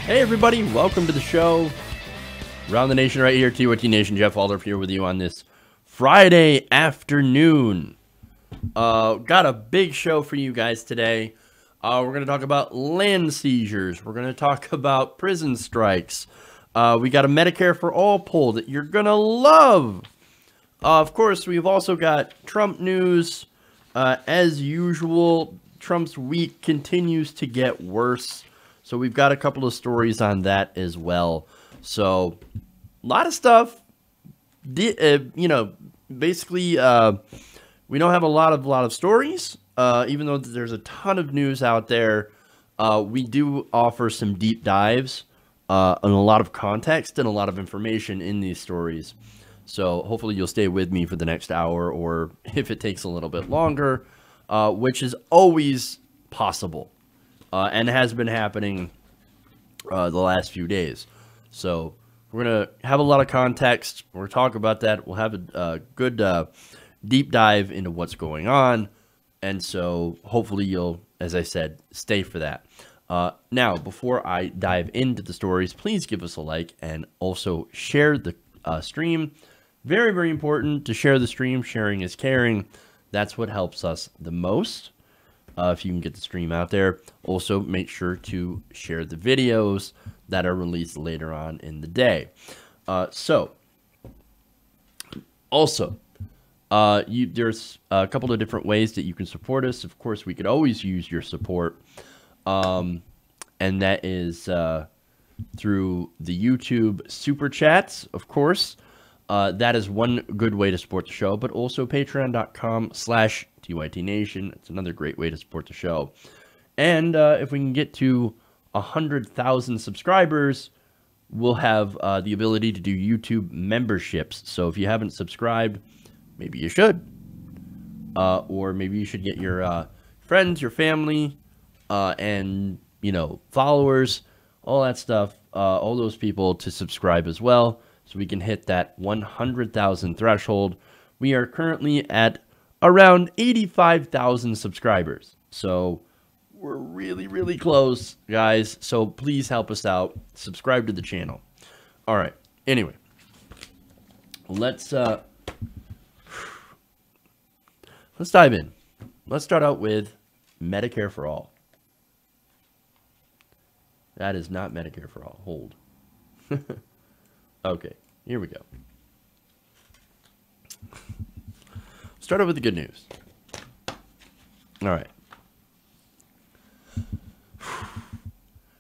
Hey everybody, welcome to the show. Around the nation right here, TYT Nation, Jeff Waldorf here with you on this Friday afternoon. Got a big show for you guys today. We're going to talk about land seizures. We're going to talk about prison strikes. We got a Medicare for All poll that you're going to love. Of course, we've also got Trump news. As usual, Trump's week continues to get worse. So we've got a couple of stories on that as well. So a lot of stuff. Basically, we don't have a lot of stories. Even though there's a ton of news out there, we do offer some deep dives and a lot of context and a lot of information in these stories. So hopefully you'll stay with me for the next hour, or if it takes a little bit longer, which is always possible. And has been happening the last few days. So we're going to have a lot of context. We're going to talk about that. We'll have a good deep dive into what's going on. And so hopefully you'll, as I said, stay for that. Now, before I dive into the stories, please give us a like and also share the stream. Very, very important to share the stream. Sharing is caring. That's what helps us the most. If you can get the stream out there. Also, make sure to share the videos that are released later on in the day. There's a couple of different ways that you can support us. Of course, we could always use your support. And that is through the YouTube Super Chats, of course. That is one good way to support the show, but also patreon.com/TYT Nation. It's another great way to support the show. And if we can get to 100,000 subscribers, we'll have the ability to do YouTube memberships. So if you haven't subscribed, maybe you should. Or maybe you should get your friends, your family, and, followers, all that stuff, all those people to subscribe as well. So we can hit that 100,000 threshold. We are currently at around 85,000 subscribers. So we're really, really close, guys. So please help us out. Subscribe to the channel. All right. Anyway, let's dive in. Let's start out with Medicare for All. That is not Medicare for All. Hold. Okay, here we go. Start out with the good news. All right.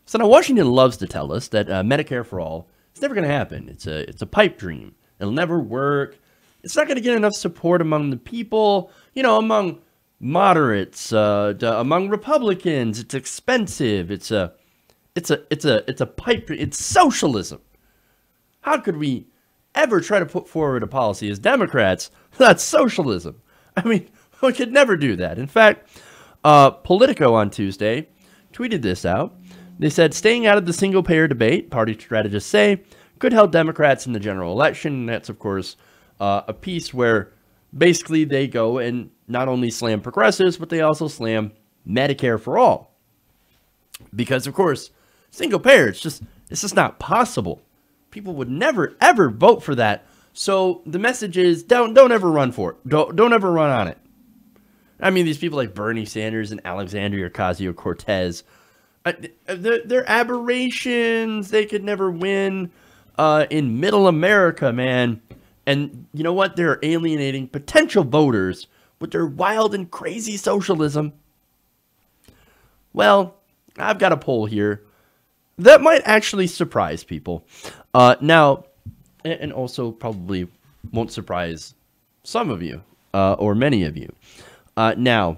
So now Washington loves to tell us that Medicare for All is never going to happen. It's a pipe dream. It'll never work. It's not going to get enough support among the people, among moderates, among Republicans. It's expensive. It's a pipe dream. It's socialism. How could we ever try to put forward a policy as Democrats that's socialism? I mean, we could never do that. In fact, Politico on Tuesday tweeted this out. They said, staying out of the single-payer debate, party strategists say, could help Democrats in the general election. And that's, of course, a piece where basically they go and not only slam progressives, but they also slam Medicare for All. Because, of course, single-payer, it's just not possible. People would never, ever vote for that. So the message is, don't ever run for it. Don't ever run on it. I mean, these people like Bernie Sanders and Alexandria Ocasio-Cortez, they're aberrations. They could never win in middle America, man. And you know what? They're alienating potential voters with their wild and crazy socialism. Well, I've got a poll here that might actually surprise people. Now, and also probably won't surprise some of you, or many of you. Now,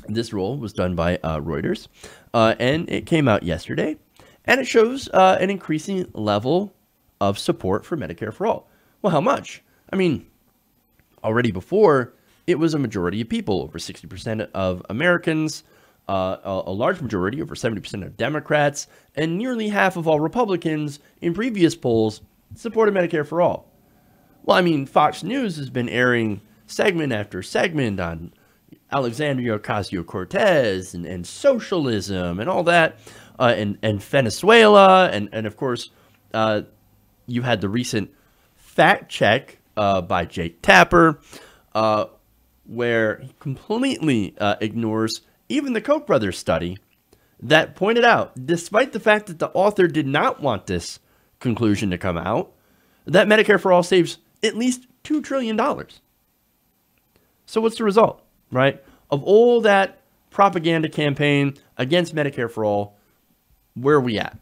this poll was done by Reuters, and it came out yesterday, and it shows an increasing level of support for Medicare for All. Well, how much? I mean, already before, it was a majority of people, over 60% of Americans, a large majority, over 70% of Democrats, and nearly half of all Republicans in previous polls supported Medicare for All. Well, I mean, Fox News has been airing segment after segment on Alexandria Ocasio-Cortez and socialism and all that. and Venezuela, and of course, you had the recent fact check by Jake Tapper, where he completely ignores even the Koch brothers study that pointed out, despite the fact that the author did not want this conclusion to come out, that Medicare for All saves at least $2 trillion. So what's the result, right? Of all that propaganda campaign against Medicare for All, where are we at?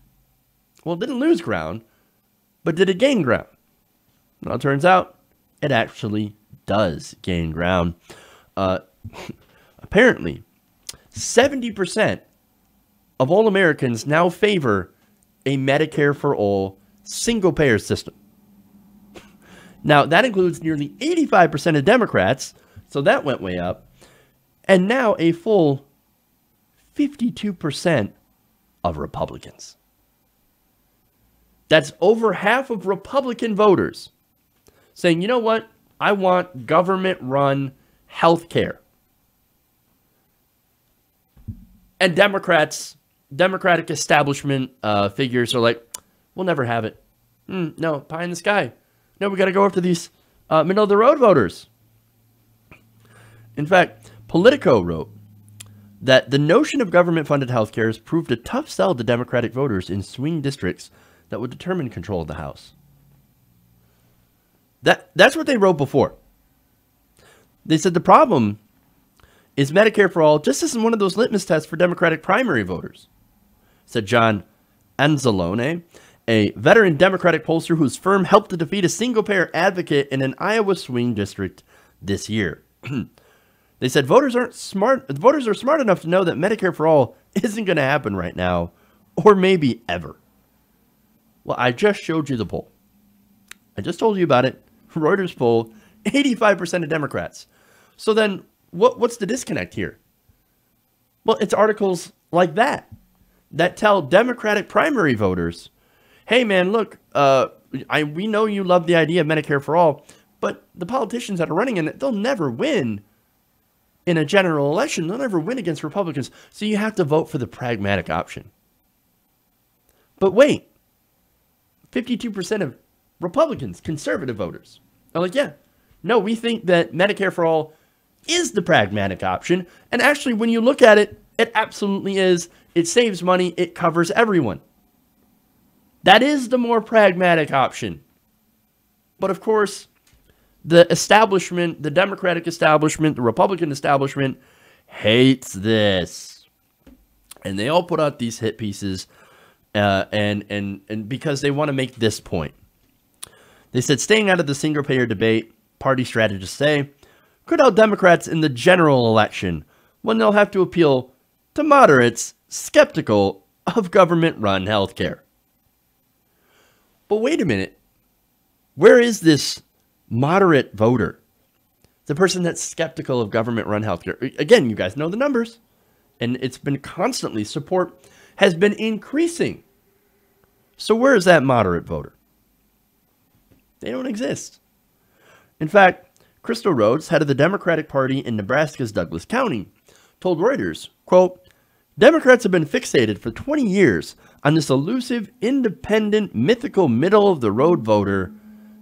Well, it didn't lose ground, but did it gain ground? Well, it turns out it actually does gain ground. Apparently, 70% of all Americans now favor a Medicare for All single-payer system. Now, that includes nearly 85% of Democrats, so that went way up, and now a full 52% of Republicans. That's over half of Republican voters saying, you know what, I want government-run health care. And Democratic establishment figures are like, we'll never have it. No, pie in the sky. No, we got to go after these middle-of-the-road voters. In fact, Politico wrote that the notion of government-funded healthcare has proved a tough sell to Democratic voters in swing districts that would determine control of the House. That's what they wrote before. They said the problem is Medicare for All just isn't one of those litmus tests for Democratic primary voters, said John Anzalone, a veteran Democratic pollster whose firm helped to defeat a single-payer advocate in an Iowa swing district this year. They said voters are smart enough to know that Medicare for All isn't going to happen right now, or maybe ever. Well, I just showed you the poll. I just told you about it. Reuters poll, 85% of Democrats. So then, what's the disconnect here? Well, it's articles like that tell Democratic primary voters, hey, man, look, we know you love the idea of Medicare for All, but the politicians that are running in it, they'll never win in a general election. They'll never win against Republicans. So you have to vote for the pragmatic option. But wait, 52% of Republicans, conservative voters, are like, yeah, no, we think that Medicare for All is the pragmatic option. And actually, when you look at it, it absolutely is. It saves money. It covers everyone. That is the more pragmatic option. But of course, the establishment, the Democratic establishment, the Republican establishment hates this. And they all put out these hit pieces and because they want to make this point. They said staying out of the single-payer debate, party strategists say, could help Democrats in the general election when they'll have to appeal to moderates skeptical of government-run health care. But wait a minute. Where is this moderate voter? The person that's skeptical of government-run health care. Again, you guys know the numbers. And it's been constantly, support has been increasing. So where is that moderate voter? They don't exist. In fact, Crystal Rhodes, head of the Democratic Party in Nebraska's Douglas County, told Reuters, quote, Democrats have been fixated for 20 years on this elusive, independent, mythical middle-of-the-road voter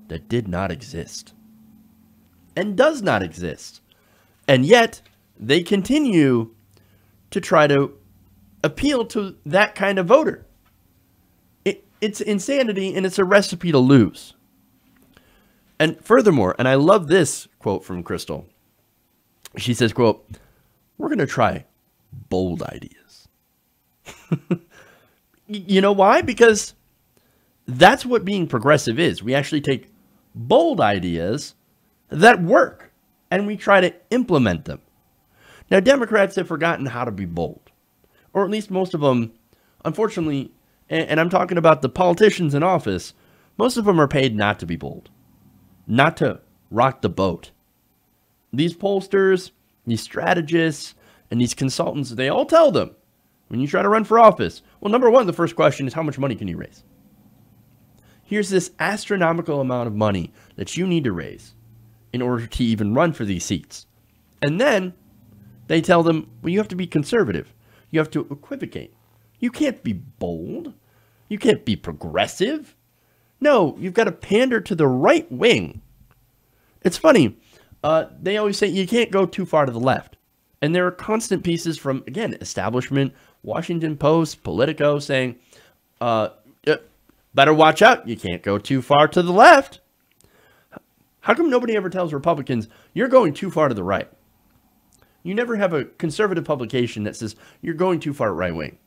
that did not exist and does not exist. And yet, they continue to try to appeal to that kind of voter. It's insanity, and it's a recipe to lose. And furthermore, and I love this quote from Crystal. She says, quote, we're going to try bold ideas. You know why? Because that's what being progressive is. We actually take bold ideas that work, and we try to implement them. Now, Democrats have forgotten how to be bold, or at least most of them, unfortunately, and I'm talking about the politicians in office, most of them are paid not to be bold, not to rock the boat. These pollsters, these strategists, and these consultants, they all tell them, when you try to run for office, well, number one, the first question is how much money can you raise? Here's this astronomical amount of money that you need to raise in order to even run for these seats. And then they tell them, well, you have to be conservative. You have to equivocate. You can't be bold. You can't be progressive. No, you've got to pander to the right wing. It's funny. They always say you can't go too far to the left. And there are constant pieces from, again, establishment, Washington Post, Politico saying, better watch out. You can't go too far to the left. How come nobody ever tells Republicans, you're going too far to the right? You never have a conservative publication that says, you're going too far right wing.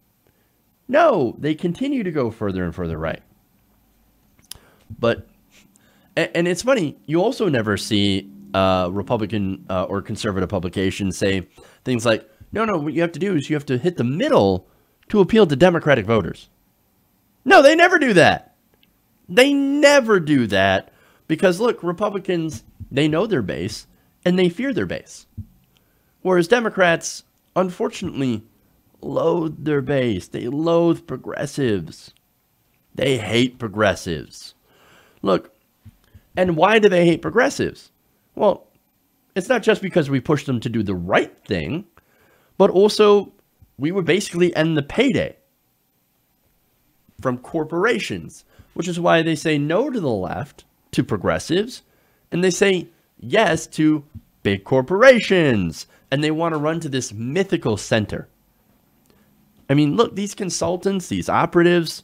No, they continue to go further and further right. But, and it's funny, you also never see Republican or conservative publications say things like, no, what you have to do is you have to hit the middle to appeal to Democratic voters. No, they never do that. They never do that because, look, Republicans, they know their base and they fear their base. Whereas Democrats, unfortunately, loathe their base. They loathe progressives. They hate progressives. Look, and why do they hate progressives? Well, it's not just because we push them to do the right thing, but also we would basically end the payday from corporations, which is why they say no to the left, to progressives, and they say yes to big corporations, and they want to run to this mythical center. I mean, look, these consultants, these operatives,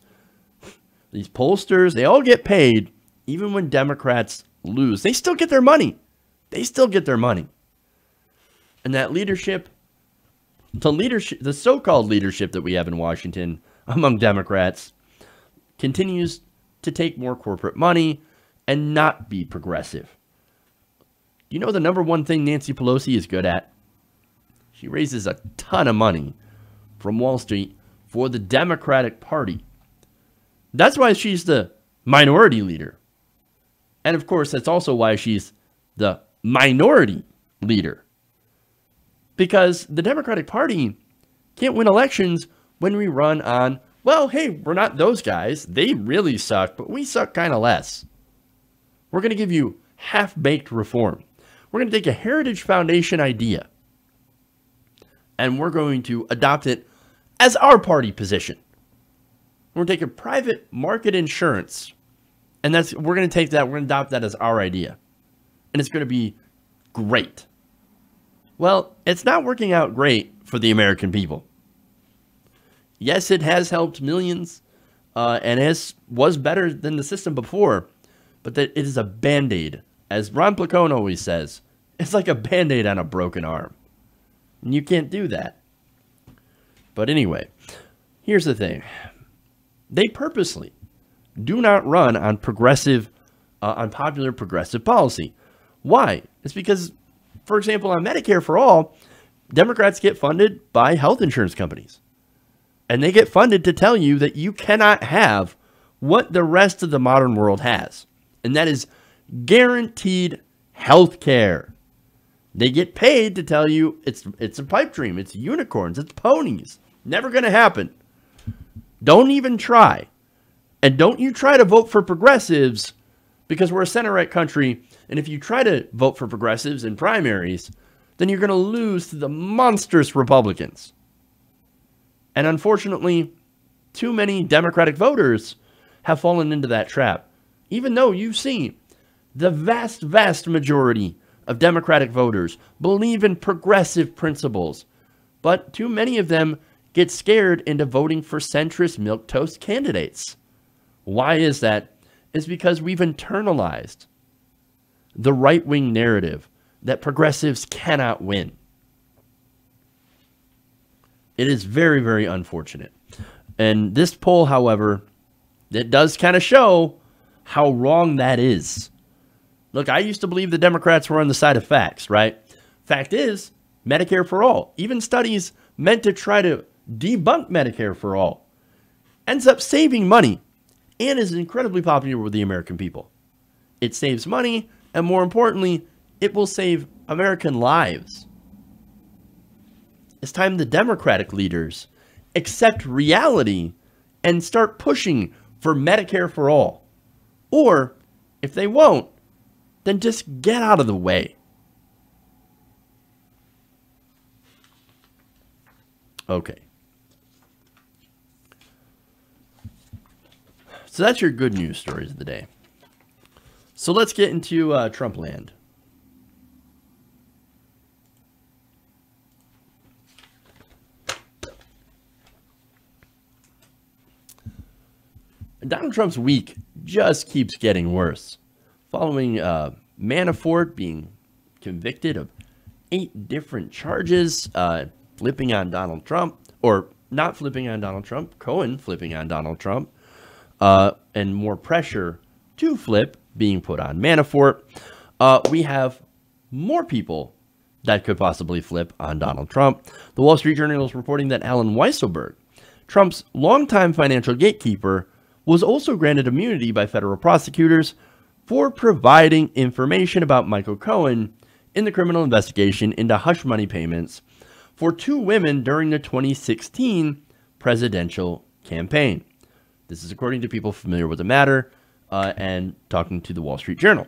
these pollsters, they all get paid. Even when Democrats lose, they still get their money. They still get their money. And that leadership, the so-called leadership that we have in Washington among Democrats, continues to take more corporate money and not be progressive. You know the number one thing Nancy Pelosi is good at? She raises a ton of money from Wall Street for the Democratic Party. That's why she's the minority leader. And of course, that's also why she's the minority leader. Because the Democratic Party can't win elections when we run on, well, hey, we're not those guys. They really suck, but we suck kind of less. We're going to give you half-baked reform. We're going to take a Heritage Foundation idea and we're going to adopt it as our party position. We're going to take a private market insurance, and we're going to adopt that as our idea. And it's going to be great. Well, it's not working out great for the American people. Yes, it has helped millions, and was better than the system before, but that it is a Band-Aid. As Ron Placone always says, it's like a Band-Aid on a broken arm. And you can't do that. But anyway, here's the thing. They purposely do not run on popular progressive policy. Why? It's because, for example, on Medicare for All, Democrats get funded by health insurance companies. And they get funded to tell you that you cannot have what the rest of the modern world has. And that is guaranteed health care. They get paid to tell you it's a pipe dream. It's unicorns. It's ponies. Never going to happen. Don't even try. And don't you try to vote for progressives because we're a center-right country. And if you try to vote for progressives in primaries, then you're going to lose to the monstrous Republicans. And unfortunately, too many Democratic voters have fallen into that trap. Even though you see the vast, vast majority of Democratic voters believe in progressive principles, but too many of them get scared into voting for centrist milquetoast candidates. Why is that? It's because we've internalized the right-wing narrative that progressives cannot win. It is very, very unfortunate. And this poll, however, it does kind of show how wrong that is. Look, I used to believe the Democrats were on the side of facts, right? Fact is, Medicare for All, even studies meant to try to debunk Medicare for All, ends up saving money and is incredibly popular with the American people. It saves money, and more importantly, it will save American lives. It's time the Democratic leaders accept reality and start pushing for Medicare for All. Or, if they won't, then just get out of the way. Okay. So that's your good news stories of the day. So let's get into Trump land. Donald Trump's week just keeps getting worse. Following Manafort being convicted of 8 different charges, flipping on Donald Trump, or not flipping on Donald Trump, Cohen flipping on Donald Trump, and more pressure to flip being put on Manafort, we have more people that could possibly flip on Donald Trump. The Wall Street Journal is reporting that Alan Weisselberg, Trump's longtime financial gatekeeper, was also granted immunity by federal prosecutors for providing information about Michael Cohen in the criminal investigation into hush money payments for 2 women during the 2016 presidential campaign. This is according to people familiar with the matter and talking to the Wall Street Journal.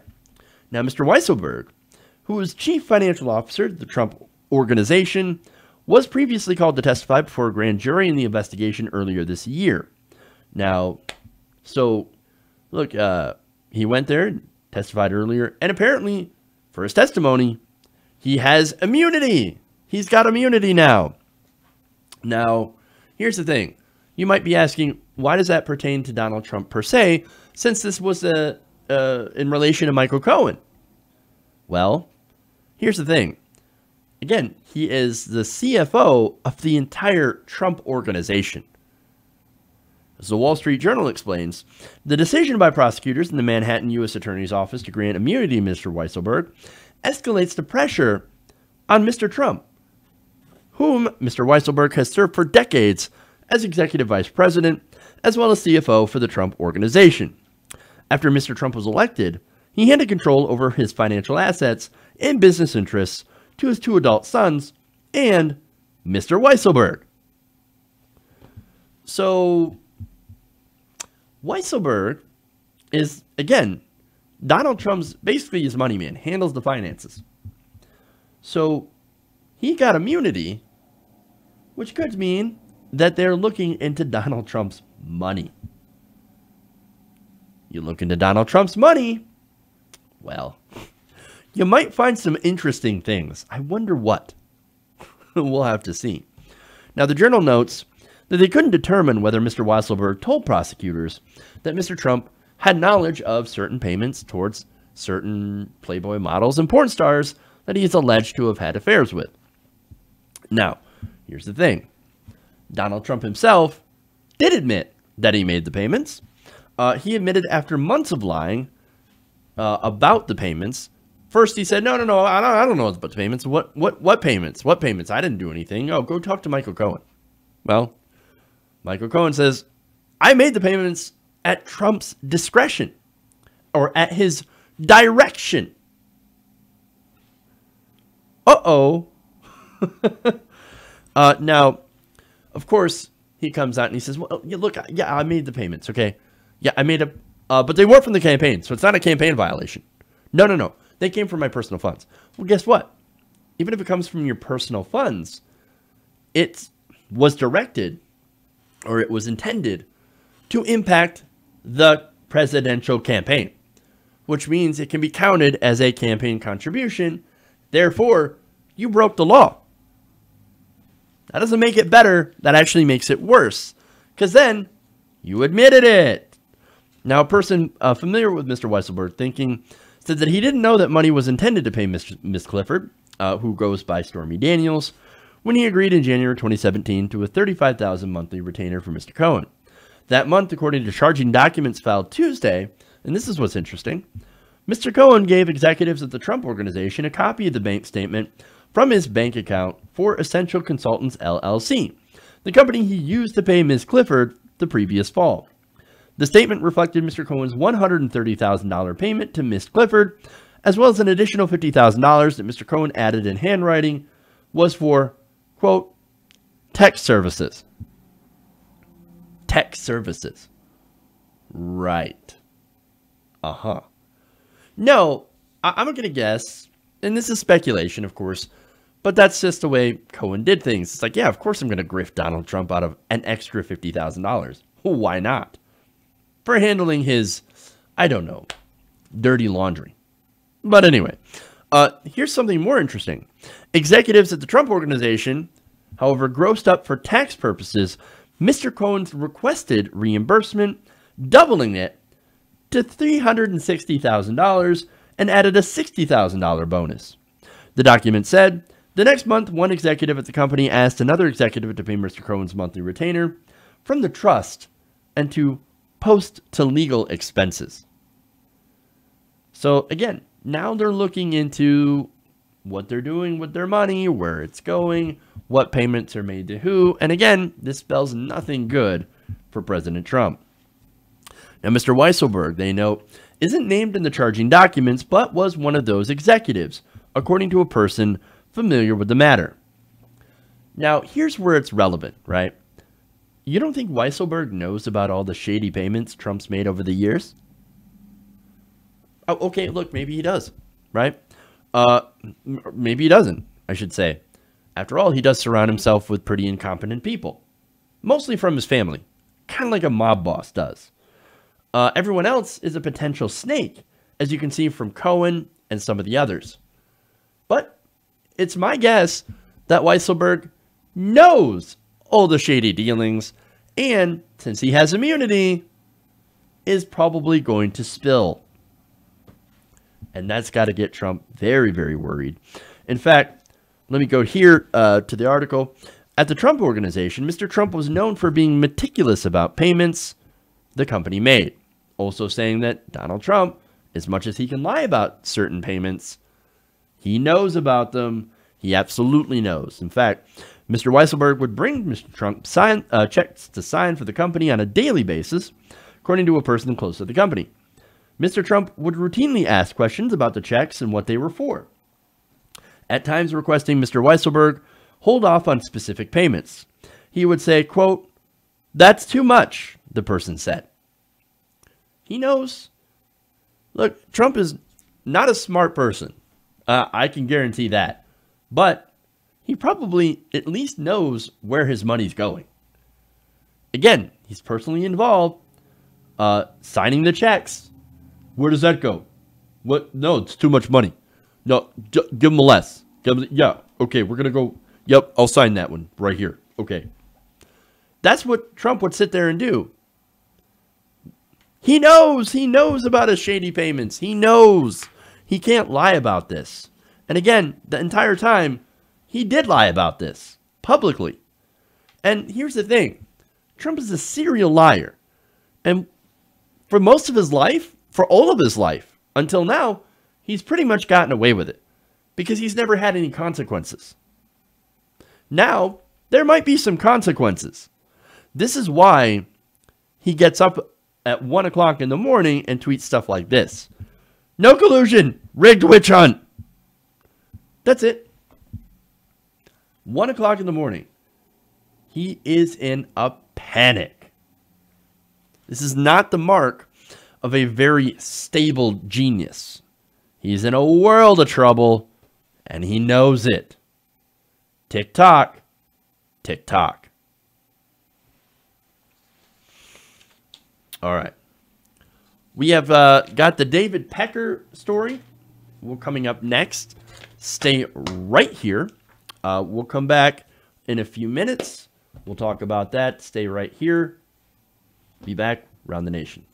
Now, Mr. Weisselberg, who was chief financial officer of the Trump Organization, was previously called to testify before a grand jury in the investigation earlier this year. Now, so, look, he went there, testified earlier, and apparently, for his testimony, he has immunity. He's got immunity now. Now, here's the thing. You might be asking, why does that pertain to Donald Trump per se, since this was in relation to Michael Cohen? Well, here's the thing. Again, he is the CFO of the entire Trump Organization. As the Wall Street Journal explains, the decision by prosecutors in the Manhattan U.S. Attorney's Office to grant immunity to Mr. Weisselberg escalates the pressure on Mr. Trump, whom Mr. Weisselberg has served for decades as executive vice president, as well as CFO for the Trump Organization. After Mr. Trump was elected, he handed control over his financial assets and business interests to his 2 adult sons and Mr. Weisselberg. So, Weisselberg is, again, Donald Trump's basically his money man, handles the finances. So he got immunity, which could mean that they're looking into Donald Trump's money. You look into Donald Trump's money, well, you might find some interesting things. I wonder what. We'll have to see. Now, the Journal notes that they couldn't determine whether Mr. Weisselberg told prosecutors that Mr. Trump had knowledge of certain payments towards certain Playboy models and porn stars that he is alleged to have had affairs with. Now, here's the thing. Donald Trump himself did admit that he made the payments. He admitted after months of lying about the payments. First, he said, no, I don't know about the payments. What payments? What payments? I didn't do anything. Oh, go talk to Michael Cohen. Well, Michael Cohen says, I made the payments at Trump's discretion or at his direction. Uh-oh. Now, of course, he comes out and he says, well, yeah, look, yeah, I made the payments, okay? Yeah, I made but they weren't from the campaign, so it's not a campaign violation. No. They came from my personal funds. Well, guess what? Even if it comes from your personal funds, it was directed or it was intended to impact the presidential campaign, which means it can be counted as a campaign contribution. Therefore, you broke the law. That doesn't make it better. That actually makes it worse, because then you admitted it. Now, a person familiar with Mr. Weisselberg said that he didn't know that money was intended to pay Miss Clifford, who goes by Stormy Daniels, when he agreed in January 2017 to a $35,000 monthly retainer for Mr. Cohen. That month, according to charging documents filed Tuesday, and this is what's interesting, Mr. Cohen gave executives at the Trump Organization a copy of the bank statement from his bank account for Essential Consultants, LLC, the company he used to pay Ms. Clifford the previous fall. The statement reflected Mr. Cohen's $130,000 payment to Ms. Clifford, as well as an additional $50,000 that Mr. Cohen added in handwriting was for, quote, tech services. Tech services. Right. Uh-huh. No, I'm going to guess, and this is speculation, of course, but that's just the way Cohen did things. It's like, yeah, of course I'm going to grift Donald Trump out of an extra $50,000. Why not? for handling his, I don't know, dirty laundry. But anyway, here's something more interesting. Executives at the Trump Organization, however, grossed up for tax purposes Mr. Cohen's requested reimbursement, doubling it to $360,000 and added a $60,000 bonus. The document said, the next month, one executive at the company asked another executive to pay Mr. Cohen's monthly retainer from the trust and to post to legal expenses. So again, now they're looking into what they're doing with their money, where it's going, what payments are made to who. And again, this spells nothing good for President Trump. Now, Mr. Weisselberg, they note, isn't named in the charging documents, but was one of those executives, according to a person familiar with the matter. Now, here's where it's relevant, right? You don't think Weisselberg knows about all the shady payments Trump's made over the years? Oh, okay, look, maybe he does, right? Maybe he doesn't, I should say. After all, he does surround himself with pretty incompetent people, mostly from his family, kind of like a mob boss does. Everyone else is a potential snake, as you can see from Cohen and some of the others. But it's my guess that Weisselberg knows all the shady dealings, and since he has immunity, is probably going to spill. And that's got to get Trump very, very worried. In fact, let me go here to the article. At the Trump Organization, Mr. Trump was known for being meticulous about payments the company made. Also saying that Donald Trump, as much as he can lie about certain payments, he knows about them. He absolutely knows. In fact, Mr. Weisselberg would bring Mr. Trump checks to sign for the company on a daily basis, according to a person close to the company. Mr. Trump would routinely ask questions about the checks and what they were for, at times requesting Mr. Weisselberg hold off on specific payments. He would say, quote, "That's too much," the person said. He knows. Look, Trump is not a smart person. I can guarantee that. But he probably at least knows where his money's going. Again, he's personally involved, signing the checks. Where does that go? What? No, it's too much money. No, give him a less. Yeah, okay, we're going to go. Yep, I'll sign that one right here. Okay. That's what Trump would sit there and do. He knows about his shady payments. He knows. He can't lie about this. And again, the entire time, he did lie about this publicly. And here's the thing. Trump is a serial liar. And for most of his life, for all of his life, until now, he's pretty much gotten away with it because he's never had any consequences. Now, there might be some consequences. This is why he gets up at 1 o'clock in the morning and tweets stuff like this. No collusion, rigged witch hunt. That's it. 1 o'clock in the morning. He is in a panic. This is not the mark of a very stable genius. He's in a world of trouble, and he knows it. Tick tock, tick tock. All right. We have got the David Pecker story. We're coming up next. Stay right here. We'll come back in a few minutes. We'll talk about that. Stay right here. Be back around the nation.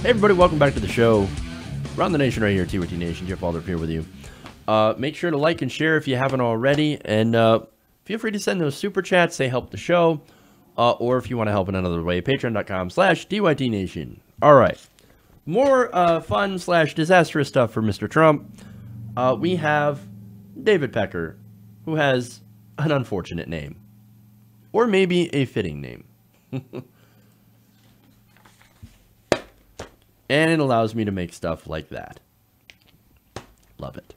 Hey everybody, welcome back to the show. Around the nation right here, TYT Nation. Jeff Waldorf here with you. Make sure to like and share if you haven't already, and feel free to send those super chats. They help the show, or if you want to help in another way, patreon.com/TYT Nation. All right, more fun/disastrous stuff for Mr. Trump. We have David Pecker, who has an unfortunate name, or maybe a fitting name. And it allows me to make stuff like that. Love it.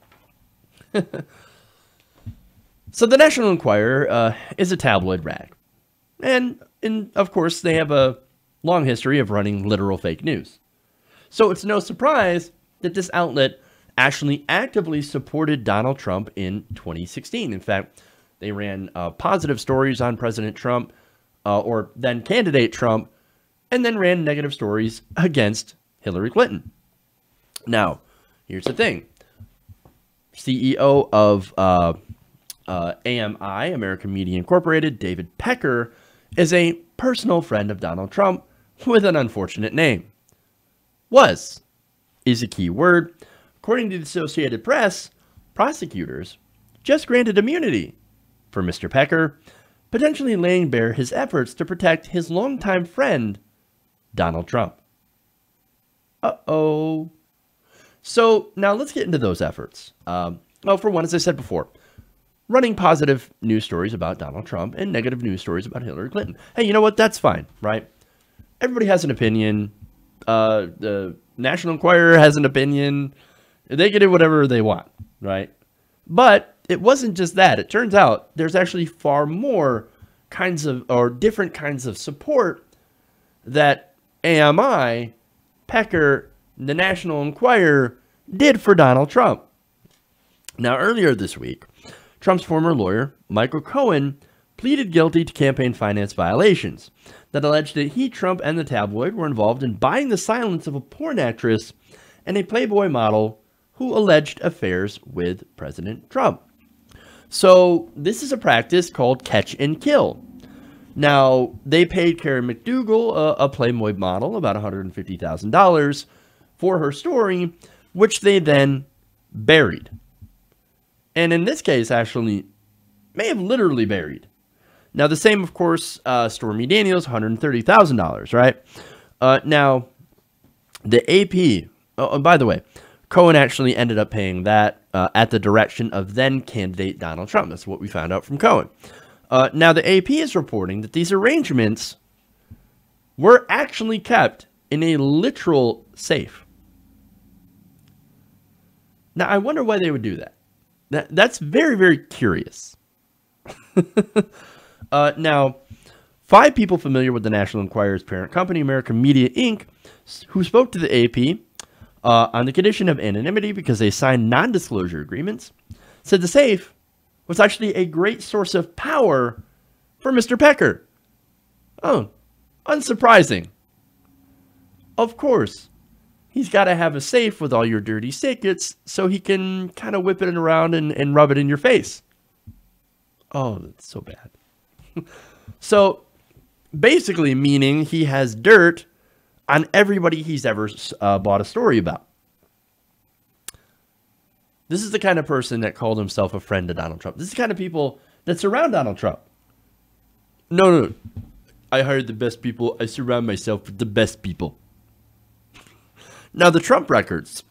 So the National Enquirer is a tabloid rag. And of course, they have a long history of running literal fake news. So it's no surprise that this outlet actually actively supported Donald Trump in 2016. In fact, they ran positive stories on President Trump, or then candidate Trump, and then ran negative stories against Hillary Clinton. Now, here's the thing. CEO of AMI, American Media Incorporated, David Pecker, is a personal friend of Donald Trump with an unfortunate name. Was is a key word. According to the Associated Press, prosecutors just granted immunity for Mr. Pecker, potentially laying bare his efforts to protect his longtime friend, Donald Trump. Uh-oh. So now let's get into those efforts. Well, for one, as I said before, running positive news stories about Donald Trump and negative news stories about Hillary Clinton. Hey, you know what? That's fine, right? Everybody has an opinion. The National Enquirer has an opinion. They can do whatever they want, right? But it wasn't just that. It turns out there's actually far more kinds of, or different kinds of support that AMI, Pecker, the National Enquirer did for Donald Trump. Now, earlier this week, Trump's former lawyer, Michael Cohen, pleaded guilty to campaign finance violations that alleged that he, Trump, and the tabloid were involved in buying the silence of a porn actress and a Playboy model who alleged affairs with President Trump. So this is a practice called catch and kill. Now, they paid Karen McDougal, a Playboy model, about $150,000 for her story, which they then buried. And in this case, actually, may have literally buried. Now, the same, of course, Stormy Daniels, $130,000, right? Now, the AP, oh, and by the way, Cohen actually ended up paying that at the direction of then-candidate Donald Trump. That's what we found out from Cohen. Now, the AP is reporting that these arrangements were actually kept in a literal safe. Now, I wonder why they would do that. That's very, very curious. Now, 5 people familiar with the National Enquirer's parent company, American Media Inc., who spoke to the AP on the condition of anonymity because they signed non-disclosure agreements, said the safe was actually a great source of power for Mr. Pecker. Oh, unsurprising. Of course, he's got to have a safe with all your dirty secrets so he can kind of whip it around and rub it in your face. Oh, that's so bad. So, basically meaning he has dirt on everybody he's ever bought a story about. This is the kind of person that called himself a friend to Donald Trump. This is the kind of people that surround Donald Trump. No. I hired the best people. I surround myself with the best people. Now, the Trump records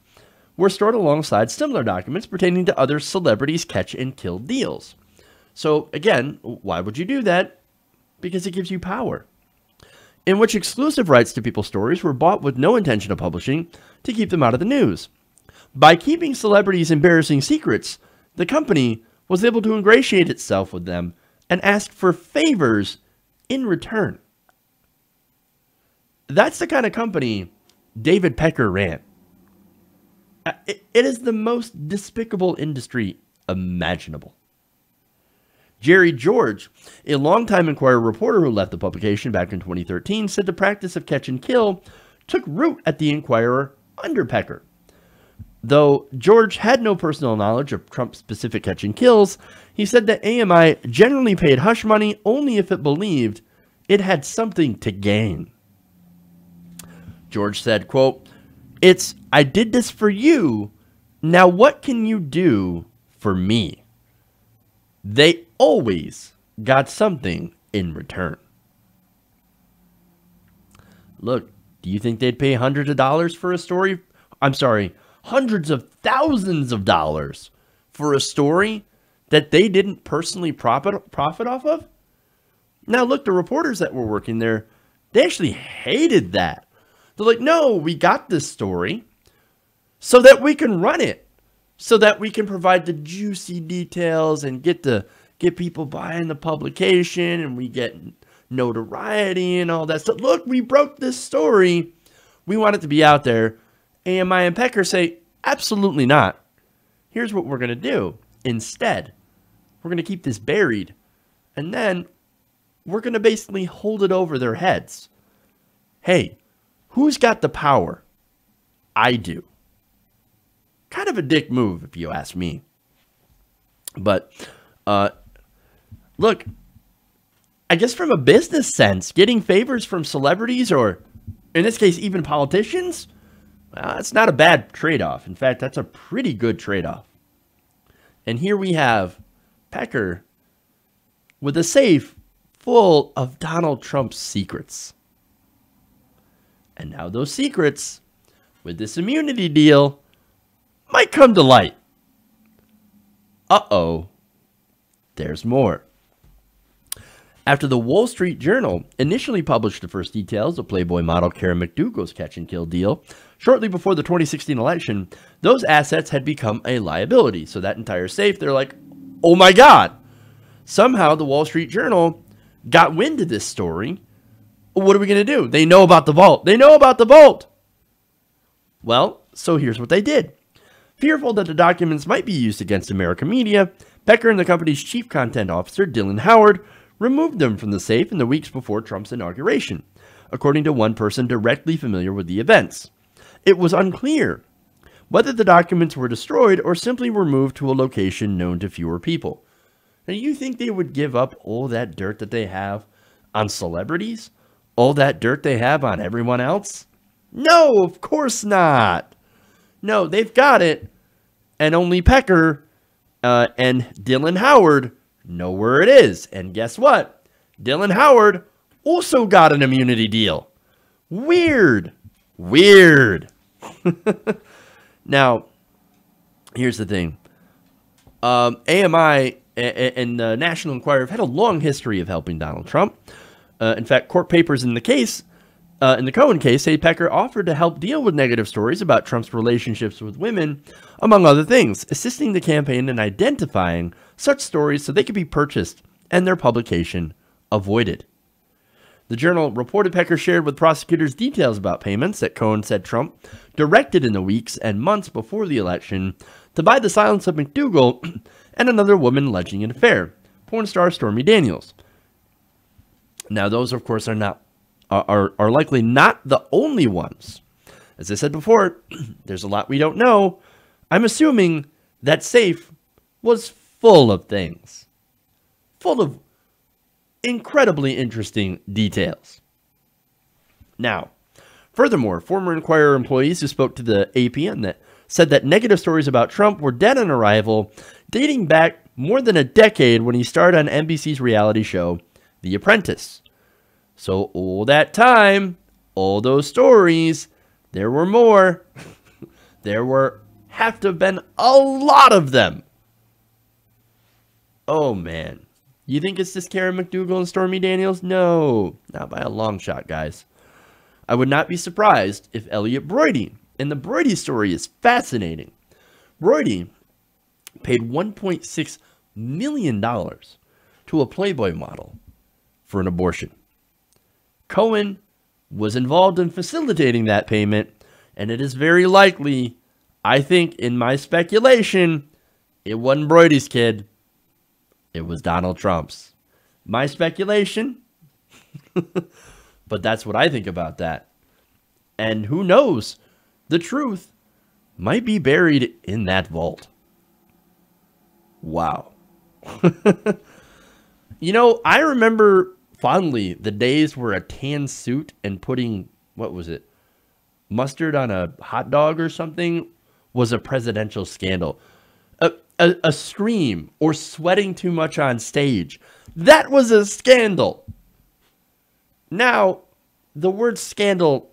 were stored alongside similar documents pertaining to other celebrities' catch and kill deals. So, again, why would you do that? Because it gives you power. In which exclusive rights to people's stories were bought with no intention of publishing to keep them out of the news. By keeping celebrities' embarrassing secrets, the company was able to ingratiate itself with them and ask for favors in return. That's the kind of company David Pecker ran. It is the most despicable industry imaginable. Jerry George, a longtime Enquirer reporter who left the publication back in 2013, said the practice of catch and kill took root at the Enquirer under Pecker. Though George had no personal knowledge of Trump-specific catch and kills, he said that AMI generally paid hush money only if it believed it had something to gain. George said, quote, It's, I did this for you. Now what can you do for me? They always got something in return. Look, do you think they'd pay hundreds of dollars for a story? I'm sorry, hundreds of thousands of dollars for a story that they didn't personally profit off of? Now, look, the reporters that were working there, they actually hated that. They're like, no, we got this story so that we can run it, so that we can provide the juicy details and get people buying the publication, and we get notoriety and all that stuff. Look, we broke this story. We want it to be out there. AMI and Pecker say, absolutely not. Here's what we're going to do. Instead, we're going to keep this buried, and then we're going to basically hold it over their heads. Hey, who's got the power? I do. Kind of a dick move, if you ask me. But, look, I guess from a business sense, getting favors from celebrities, or in this case, even politicians, it's not a bad trade-off. In fact, that's a pretty good trade-off. And here we have Pecker with a safe full of Donald Trump's secrets. And now those secrets, with this immunity deal, might come to light. Uh-oh, there's more. After the Wall Street Journal initially published the first details of Playboy model Karen McDougal's catch-and-kill deal, shortly before the 2016 election, those assets had become a liability. So that entire safe, they're like, oh my God. Somehow the Wall Street Journal got wind of this story. What are we going to do? They know about the vault. They know about the vault. Well, so here's what they did. Fearful that the documents might be used against American media, Pecker and the company's chief content officer, Dylan Howard, removed them from the safe in the weeks before Trump's inauguration, according to one person directly familiar with the events. It was unclear whether the documents were destroyed or simply removed to a location known to fewer people. Now, you think they would give up all that dirt that they have on celebrities? All that dirt they have on everyone else? No, of course not. No, they've got it, and only Pecker and Dylan Howard know where it is. And guess what? Dylan Howard also got an immunity deal. Weird. Weird. Now, here's the thing. AMI and the National Enquirer have had a long history of helping Donald Trump. In fact, court papers in the case, in the Cohen case, say Pecker offered to help deal with negative stories about Trump's relationships with women, among other things, assisting the campaign in identifying such stories so they could be purchased and their publication avoided. The Journal reported Pecker shared with prosecutors details about payments that Cohen said Trump directed in the weeks and months before the election to buy the silence of McDougal and another woman alleging an affair, porn star Stormy Daniels. Now, those, of course, are likely not the only ones. As I said before, there's a lot we don't know. I'm assuming that safe was full of things. Full of incredibly interesting details. Now, furthermore, former Enquirer employees who spoke to the AP said that negative stories about Trump were dead on arrival, dating back more than a decade when he starred on NBC's reality show, The Apprentice. So all that time, all those stories, there were more. Have to have been a lot of them. Oh, man. You think it's just Karen McDougal and Stormy Daniels? No, not by a long shot, guys. I would not be surprised if Elliot Broidy, and the Broidy story is fascinating. Broidy paid $1.6 million to a Playboy model for an abortion. Cohen was involved in facilitating that payment, and it is very likely, I think, in my speculation, it wasn't Broidy's kid. It was Donald Trump's. My speculation, but that's what I think about that. And who knows, the truth might be buried in that vault. Wow. You know, I remember fondly the days where a tan suit and putting, what was it? mustard on a hot dog or something was a presidential scandal. A scream or sweating too much on stage, that was a scandal. Now, the word scandal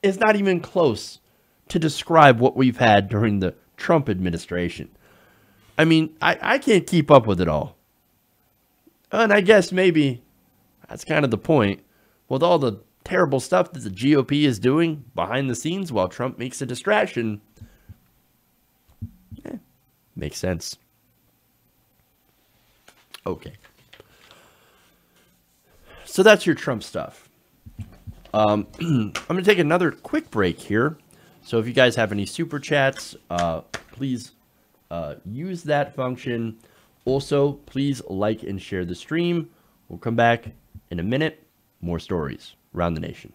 is not even close to describe what we've had during the Trump administration. I mean, I can't keep up with it all. And I guess maybe that's kind of the point. With all the terrible stuff that the GOP is doing behind the scenes while Trump makes a distraction, makes sense. Okay. So that's your Trump stuff. I'm going to take another quick break here. So if you guys have any super chats, please use that function. Also, please like and share the stream. We'll come back in a minute. More stories around the nation.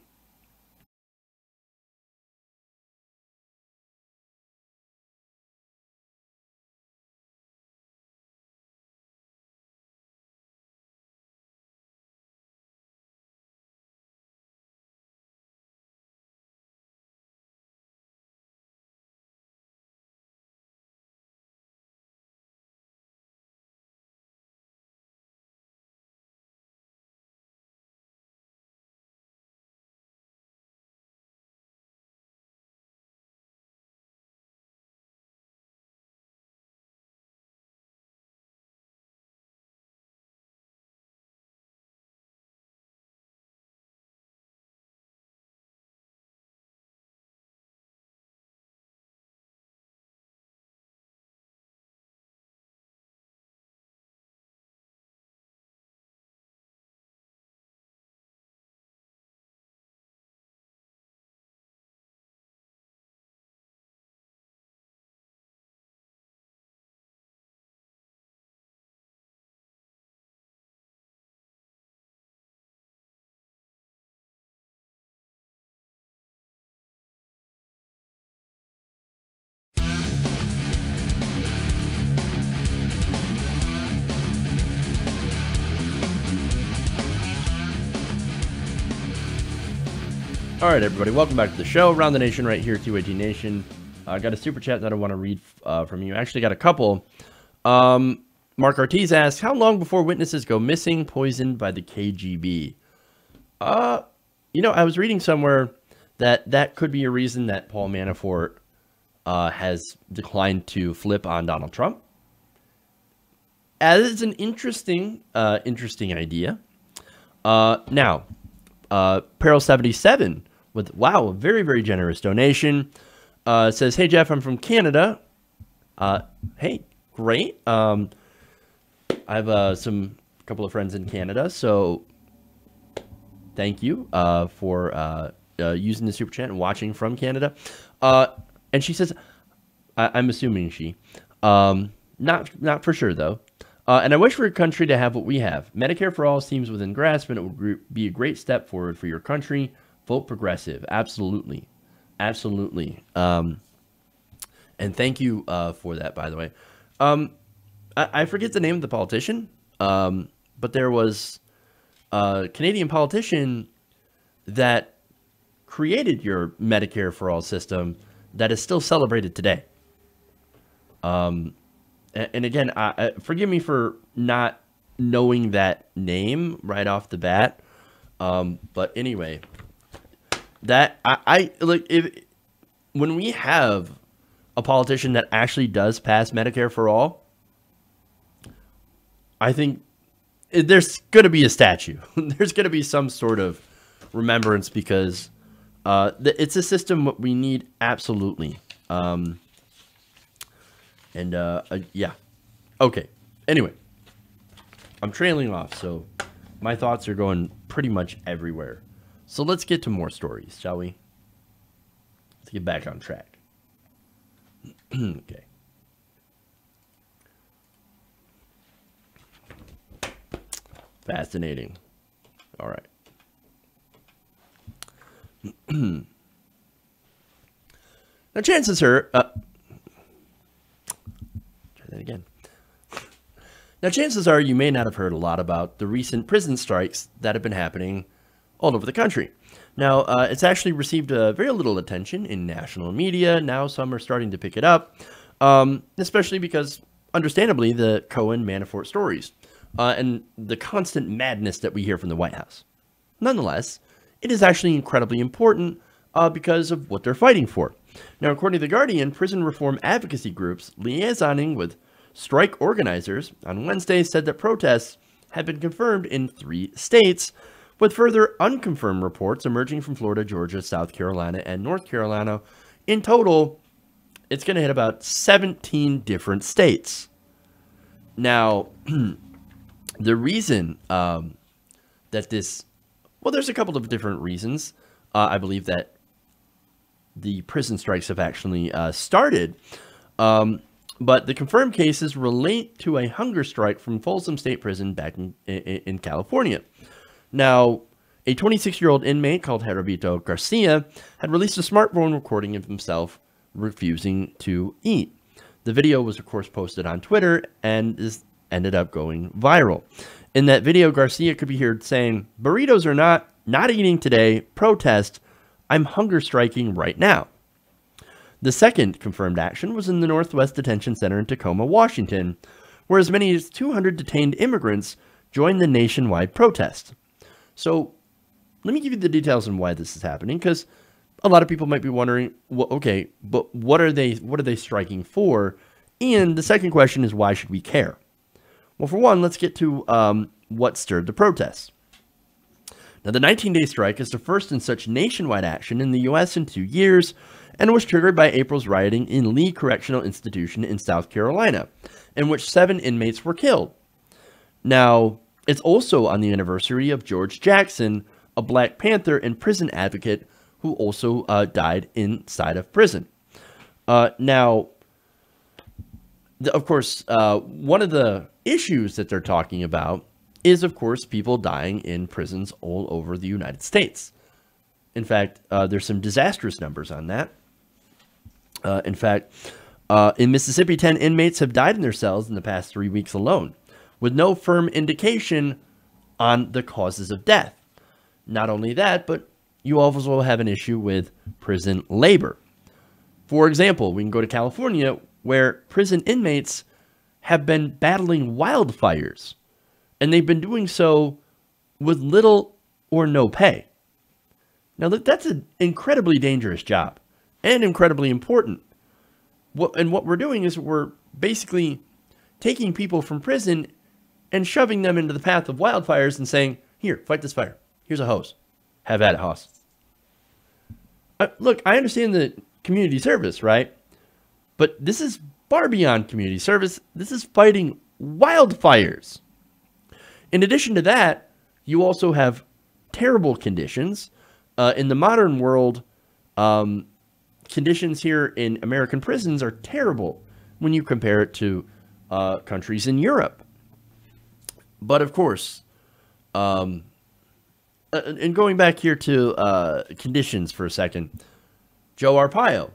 All right, everybody, welcome back to the show. Around the Nation right here, TYT Nation. I got a super chat that I want to read from you. Actually got a couple. Mark Ortiz asks, how long before witnesses go missing, poisoned by the KGB? You know, I was reading somewhere that that could be a reason that Paul Manafort has declined to flip on Donald Trump. As an interesting idea. Now, Peril 77 with, wow, a very, very generous donation. Says, hey, Jeff, I'm from Canada. Hey, great. I have a couple of friends in Canada, so thank you for using the super chat and watching from Canada. And she says, I'm assuming she, not for sure though. And I wish for your country to have what we have. Medicare for all seems within grasp, and it would be a great step forward for your country. Vote progressive. Absolutely. Absolutely. And thank you for that, by the way. I forget the name of the politician, but there was a Canadian politician that created your Medicare for all system that is still celebrated today. And again, forgive me for not knowing that name right off the bat. But anyway, that I like when we have a politician that actually does pass Medicare for all, I think there's going to be a statue. There's going to be some sort of remembrance because it's a system we need absolutely. Yeah. Okay. Anyway, I'm trailing off, so my thoughts are going pretty much everywhere. So let's get to more stories, shall we? Let's get back on track. Okay. Fascinating. All right. Now, chances are... try that again. Now, chances are you may not have heard a lot about the recent prison strikes that have been happening all over the country. Now, it's actually received very little attention in national media. Now some are starting to pick it up, especially because, understandably, the Cohen-Manafort stories and the constant madness that we hear from the White House. Nonetheless, it is actually incredibly important because of what they're fighting for. Now, according to The Guardian, prison reform advocacy groups liaisoning with strike organizers on Wednesday said that protests had been confirmed in 3 states, with further unconfirmed reports emerging from Florida, Georgia, South Carolina, and North Carolina. In total, it's going to hit about 17 different states. Now, the reason that this, well, there's a couple of different reasons. I believe that the prison strikes have actually started. But the confirmed cases relate to a hunger strike from Folsom State Prison back in California. Now, a 26-year-old inmate called Gerardo Garcia had released a smartphone recording of himself refusing to eat. The video was, of course, posted on Twitter and ended up going viral. In that video, Garcia could be heard saying, "Burritos or not eating today, protest, I'm hunger striking right now." The second confirmed action was in the Northwest Detention Center in Tacoma, Washington, where as many as 200 detained immigrants joined the nationwide protest. So let me give you the details on why this is happening, because a lot of people might be wondering, well, okay, but what are they striking for? And the second question is, why should we care? Well, for one, let's get to what stirred the protests. Now, the 19-day strike is the first in such nationwide action in the U.S. in 2 years, and was triggered by April's rioting in Lee Correctional Institution in South Carolina, in which 7 inmates were killed. Now, it's also on the anniversary of George Jackson, a Black Panther and prison advocate who also died inside of prison. Now, of course, one of the issues that they're talking about is, of course, people dying in prisons all over the United States. In fact, there's some disastrous numbers on that. In fact, in Mississippi, 10 inmates have died in their cells in the past 3 weeks alone, with no firm indication on the causes of death. Not only that, but you also have an issue with prison labor. For example, we can go to California, where prison inmates have been battling wildfires, and they've been doing so with little or no pay. Now, that's an incredibly dangerous job and incredibly important. And what we're doing is we're basically taking people from prison and shoving them into the path of wildfires and saying, here, fight this fire. Here's a hose. Have at it, hoss. Look, I understand the community service, right? But this is far beyond community service. This is fighting wildfires. In addition to that, you also have terrible conditions. In the modern world, conditions here in American prisons are terrible when you compare it to countries in Europe. But of course, and going back here to conditions for a second, Joe Arpaio,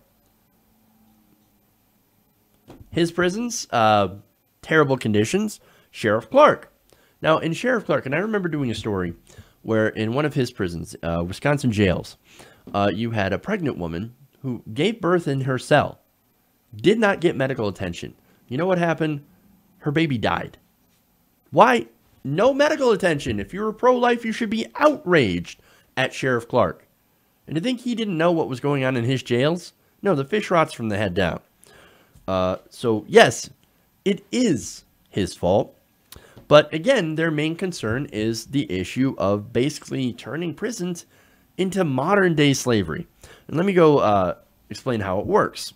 his prisons, terrible conditions. Sheriff Clark. Now, in Sheriff Clark, and I remember doing a story where in one of his prisons, Wisconsin jails, you had a pregnant woman who gave birth in her cell, did not get medical attention. You know what happened? Her baby died. Why? No medical attention. If you're pro-life, you should be outraged at Sheriff Clark. And to think he didn't know what was going on in his jails? No, the fish rots from the head down. So, yes, it is his fault. But again, their main concern is the issue of basically turning prisons into modern-day slavery. And let me go explain how it works.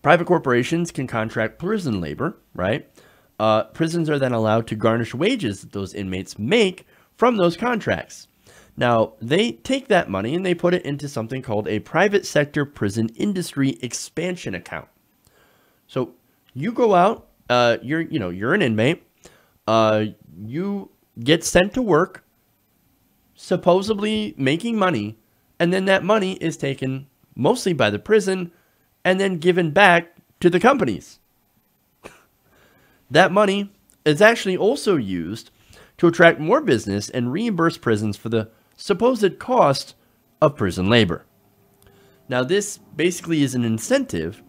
Private corporations can contract prison labor, right? Prisons are then allowed to garnish wages that those inmates make from those contracts. Now, they take that money and they put it into something called a private sector prison industry expansion account. So you go out, you're an inmate, you get sent to work, supposedly making money, and then that money is taken mostly by the prison and then given back to the companies. That money is actually also used to attract more business and reimburse prisons for the supposed cost of prison labor. Now, this basically is an incentive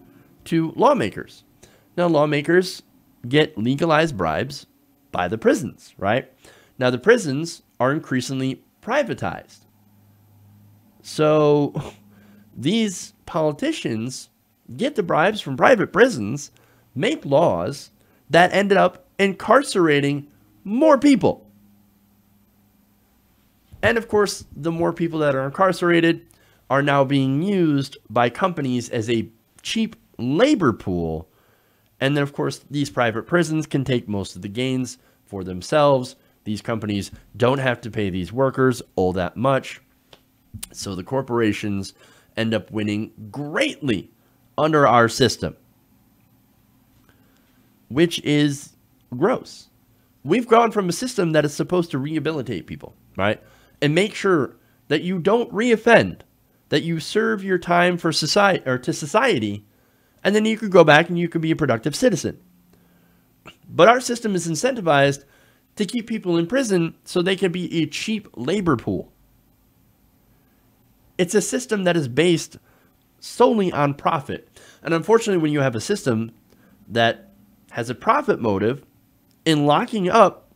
to lawmakers. Now, lawmakers get legalized bribes by the prisons, right? Now, the prisons are increasingly privatized. So these politicians get the bribes from private prisons, make laws that ended up incarcerating more people. And of course, the more people that are incarcerated are now being used by companies as a cheap labor pool. And then, of course, these private prisons can take most of the gains for themselves. These companies don't have to pay these workers all that much. So the corporations end up winning greatly under our system, which is gross. We've gone from a system that is supposed to rehabilitate people, right? And make sure that you don't reoffend, that you serve your time for society or to society, and then you could go back and you could be a productive citizen. But our system is incentivized to keep people in prison so they can be a cheap labor pool. It's a system that is based solely on profit. And unfortunately, when you have a system that has a profit motive in locking up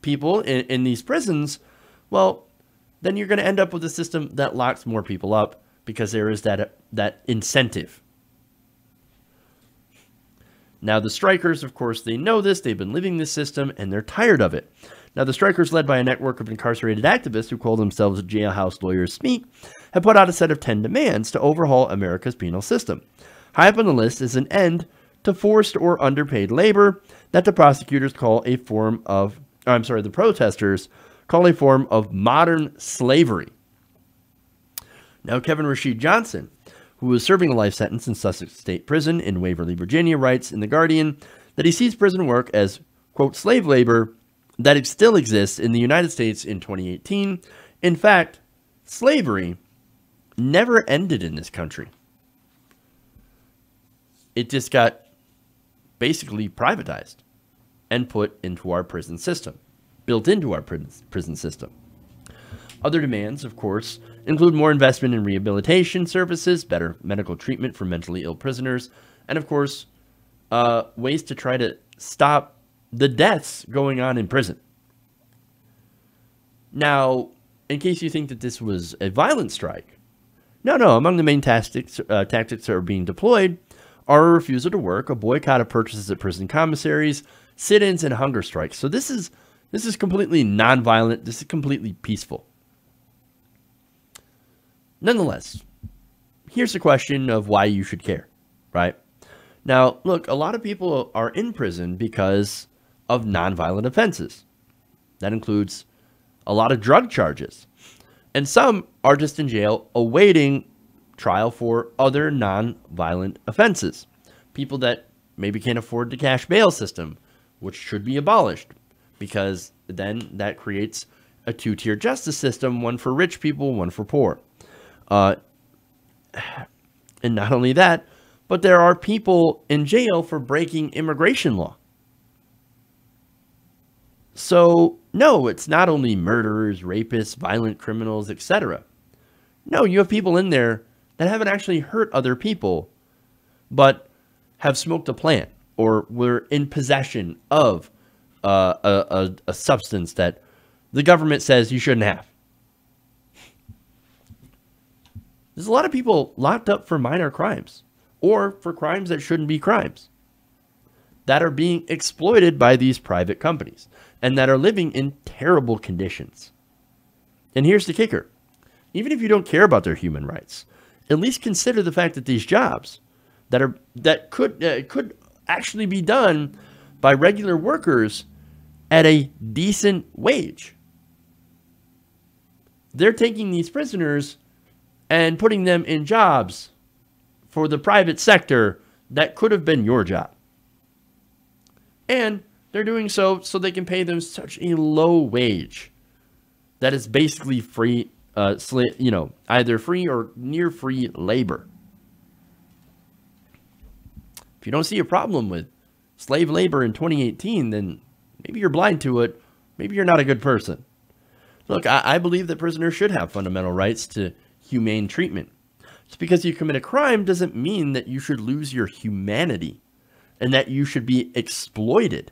people in these prisons, well, then you're going to end up with a system that locks more people up because there is that incentive. Now, the strikers, of course, they know this. They've been living this system, and they're tired of it. Now, the strikers, led by a network of incarcerated activists who call themselves Jailhouse Lawyers Speak, have put out a set of 10 demands to overhaul America's penal system. High up on the list is an end to forced or underpaid labor that the prosecutors call a form of, the protesters call a form of modern slavery. Now, Kevin Rashid Johnson, who was serving a life sentence in Sussex State Prison in Waverly, Virginia, writes in The Guardian that he sees prison work as, quote, slave labor that still exists in the United States in 2018. In fact, slavery never ended in this country. It just got basically privatized and put into our prison system, built into our prison system. Other demands, of course, include more investment in rehabilitation services, better medical treatment for mentally ill prisoners, and of course, ways to try to stop the deaths going on in prison. Now, in case you think that this was a violent strike, no, among the main tactics that are being deployed are a refusal to work, a boycott of purchases at prison commissaries, sit-ins, and hunger strikes. So this is completely nonviolent. This is completely peaceful. Nonetheless, here's the question of why you should care, right? Now, look, a lot of people are in prison because of nonviolent offenses. That includes a lot of drug charges. And some are just in jail awaiting trial for other nonviolent offenses. People that maybe can't afford the cash bail system, which should be abolished, because then that creates a two-tier justice system, one for rich people, one for poor. And not only that, but there are people in jail for breaking immigration law. So, no, it's not only murderers, rapists, violent criminals, etc. No, you have people in there that haven't actually hurt other people, but have smoked a plant or were in possession of a substance that the government says you shouldn't have. There's a lot of people locked up for minor crimes or for crimes that shouldn't be crimes that are being exploited by these private companies and that are living in terrible conditions. And here's the kicker. Even if you don't care about their human rights, at least consider the fact that these jobs that could actually be done by regular workers at a decent wage. They're taking these prisoners and putting them in jobs for the private sector that could have been your job. And they're doing so they can pay them such a low wage that is basically free, either free or near free labor. If you don't see a problem with slave labor in 2018, then maybe you're blind to it, maybe you're not a good person. Look, I believe that prisoners should have fundamental rights to humane treatment. Just because you commit a crime doesn't mean that you should lose your humanity and that you should be exploited.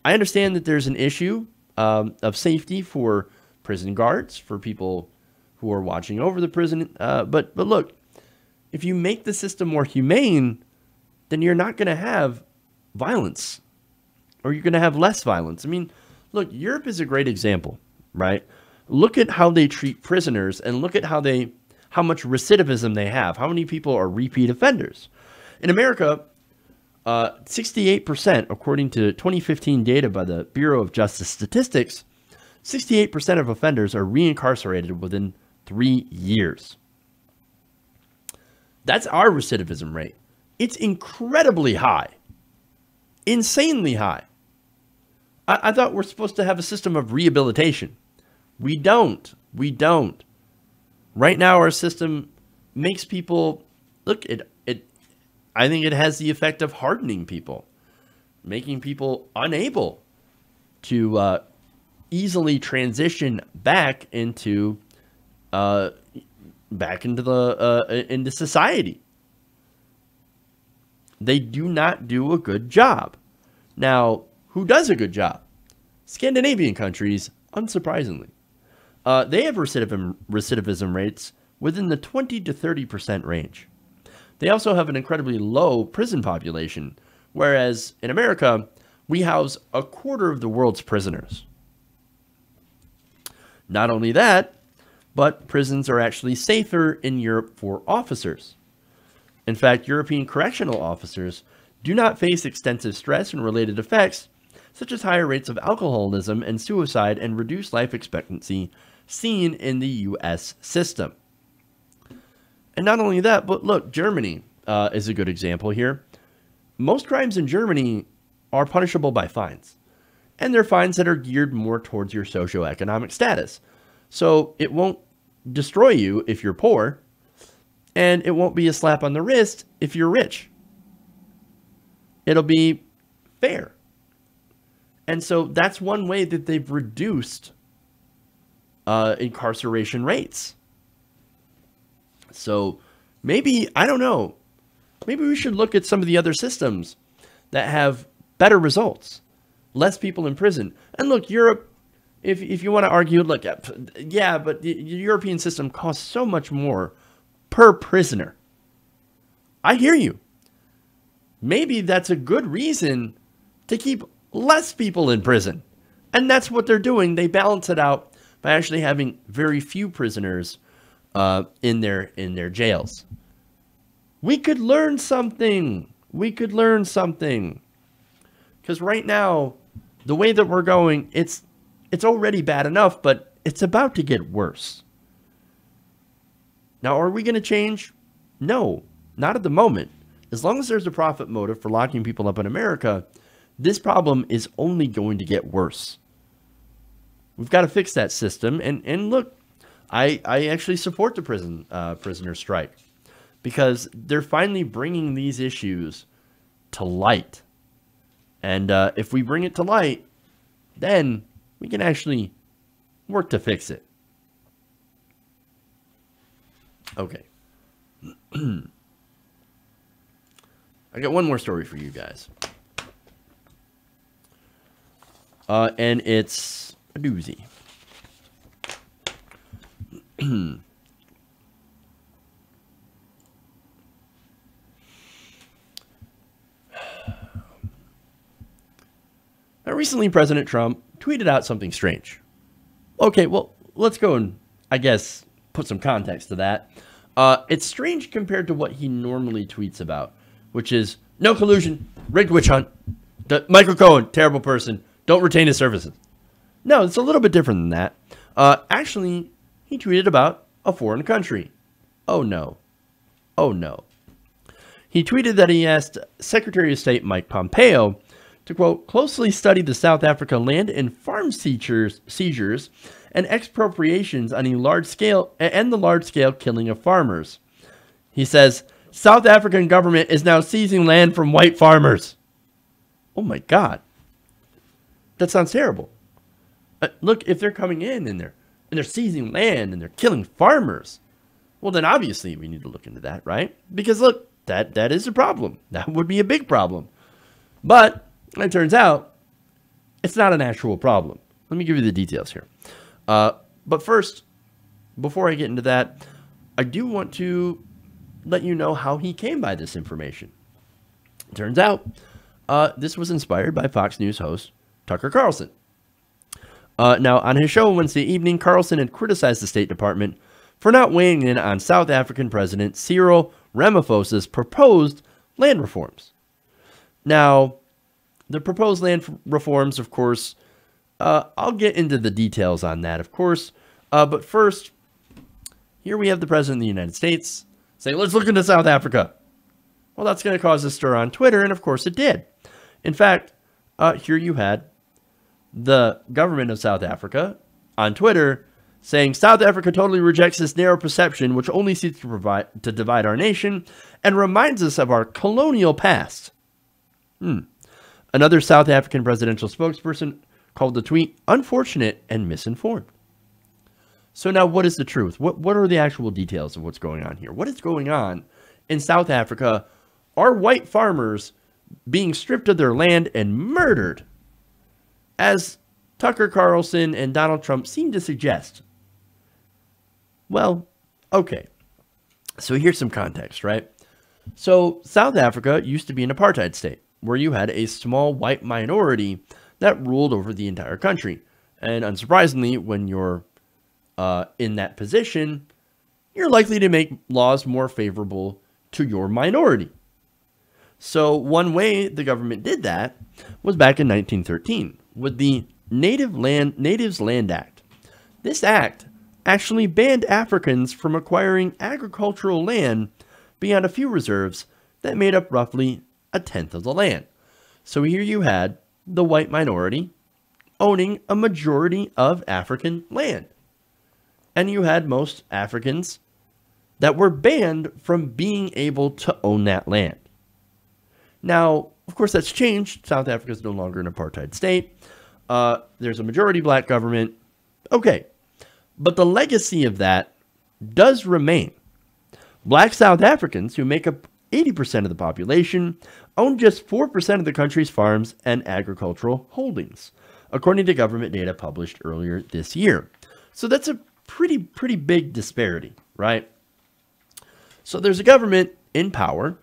I understand that there's an issue of safety for prison guards, for people who are watching over the prison. But look, if you make the system more humane, then you're not going to have violence, or you're going to have less violence. I mean, look, Europe is a great example, right? Look at how they treat prisoners, and look at how much recidivism they have. How many people are repeat offenders? In America, 68%, according to 2015 data by the Bureau of Justice Statistics, 68% of offenders are reincarcerated within 3 years. That's our recidivism rate. It's incredibly high. Insanely high. I thought we're supposed to have a system of rehabilitation. We don't. We don't. Right now, our system makes people, look, I think it has the effect of hardening people, making people unable to easily transition back into into society. They do not do a good job. Now, who does a good job? Scandinavian countries, unsurprisingly. They have recidivism rates within the 20 to 30% range. They also have an incredibly low prison population, whereas in America, we house a quarter of the world's prisoners. Not only that, but prisons are actually safer in Europe for officers. In fact, European correctional officers do not face extensive stress and related effects, such as higher rates of alcoholism and suicide and reduced life expectancy seen in the U.S. system. And not only that, but look, Germany is a good example here. Most crimes in Germany are punishable by fines. And they're fines that are geared more towards your socioeconomic status. So it won't destroy you if you're poor, and it won't be a slap on the wrist if you're rich. It'll be fair. And so that's one way that they've reduced incarceration rates. So maybe, I don't know, maybe we should look at some of the other systems that have better results. Less people in prison. And look, Europe, if you want to argue, look, yeah, but the European system costs so much more per prisoner. I hear you. Maybe that's a good reason to keep less people in prison. And that's what they're doing. They balance it out by actually having very few prisoners in their jails. We could learn something. We could learn something. Because right now, the way that we're going, it's already bad enough, but it's about to get worse. Now, are we going to change? No, not at the moment. As long as there's a profit motive for locking people up in America, this problem is only going to get worse. We've got to fix that system. And look, I actually support the prisoner strike, because they're finally bringing these issues to light. And if we bring it to light, then we can actually work to fix it. Okay. I got one more story for you guys. And it's a doozy. Now, recently, President Trump tweeted out something strange. Okay, well, let's go and, I guess, put some context to that. It's strange compared to what he normally tweets about, which is no collusion, rigged witch hunt, Michael Cohen, terrible person, don't retain his services. No, it's a little bit different than that. Actually, he tweeted about a foreign country. Oh, no. Oh, no. He tweeted that he asked Secretary of State Mike Pompeo to, quote, closely study the South Africa land and farm seizures and expropriations on a large scale and the large-scale killing of farmers. He says, South African government is now seizing land from white farmers. Oh my God. That sounds terrible. Look, if they're coming in and they're seizing land and they're killing farmers, well, then obviously we need to look into that, right? Because look, that is a problem. That would be a big problem. But it turns out it's not an actual problem. Let me give you the details here. But first, before I get into that, I do want to let you know how he came by this information. Turns out, this was inspired by Fox News host Tucker Carlson. Now, on his show Wednesday evening, Carlson had criticized the State Department for not weighing in on South African President Cyril Ramaphosa's proposed land reforms. Now, the proposed land reforms, of course, I'll get into the details on that, of course. But first, here we have the President of the United States saying, let's look into South Africa. Well, that's going to cause a stir on Twitter, and of course it did. In fact, here you had the government of South Africa on Twitter saying, South Africa totally rejects this narrow perception, which only seeks to divide our nation and reminds us of our colonial past. Another South African presidential spokesperson called the tweet unfortunate and misinformed. So now what is the truth? What are the actual details of what's going on here? What is going on in South Africa? Are white farmers being stripped of their land and murdered, as Tucker Carlson and Donald Trump seem to suggest? Well, okay. So here's some context, right? So South Africa used to be an apartheid state where you had a small white minority that ruled over the entire country. And unsurprisingly, when you're in that position, you're likely to make laws more favorable to your minority. So one way the government did that was back in 1913 with the Natives Land Act. This act actually banned Africans from acquiring agricultural land beyond a few reserves that made up roughly a tenth of the land. So here you had the white minority owning a majority of African land. And you had most Africans that were banned from being able to own that land. Now, of course, that's changed. South Africa is no longer an apartheid state. There's a majority black government. Okay. But the legacy of that does remain. Black South Africans, who make up 80% of the population, own just 4% of the country's farms and agricultural holdings, according to government data published earlier this year. So that's a pretty big disparity, right? So there's a government in power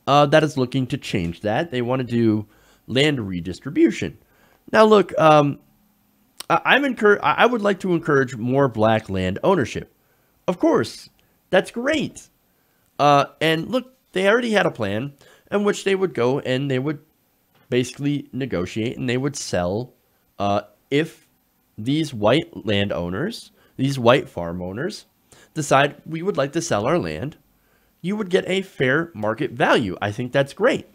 that is looking to change that. They want to do land redistribution. Now, look, I would like to encourage more black land ownership. Of course, that's great. And look, they already had a plan in which they would go and they would basically negotiate and they would sell if these white landowners, these white farm owners, decide we would like to sell our land, you would get a fair market value. I think that's great.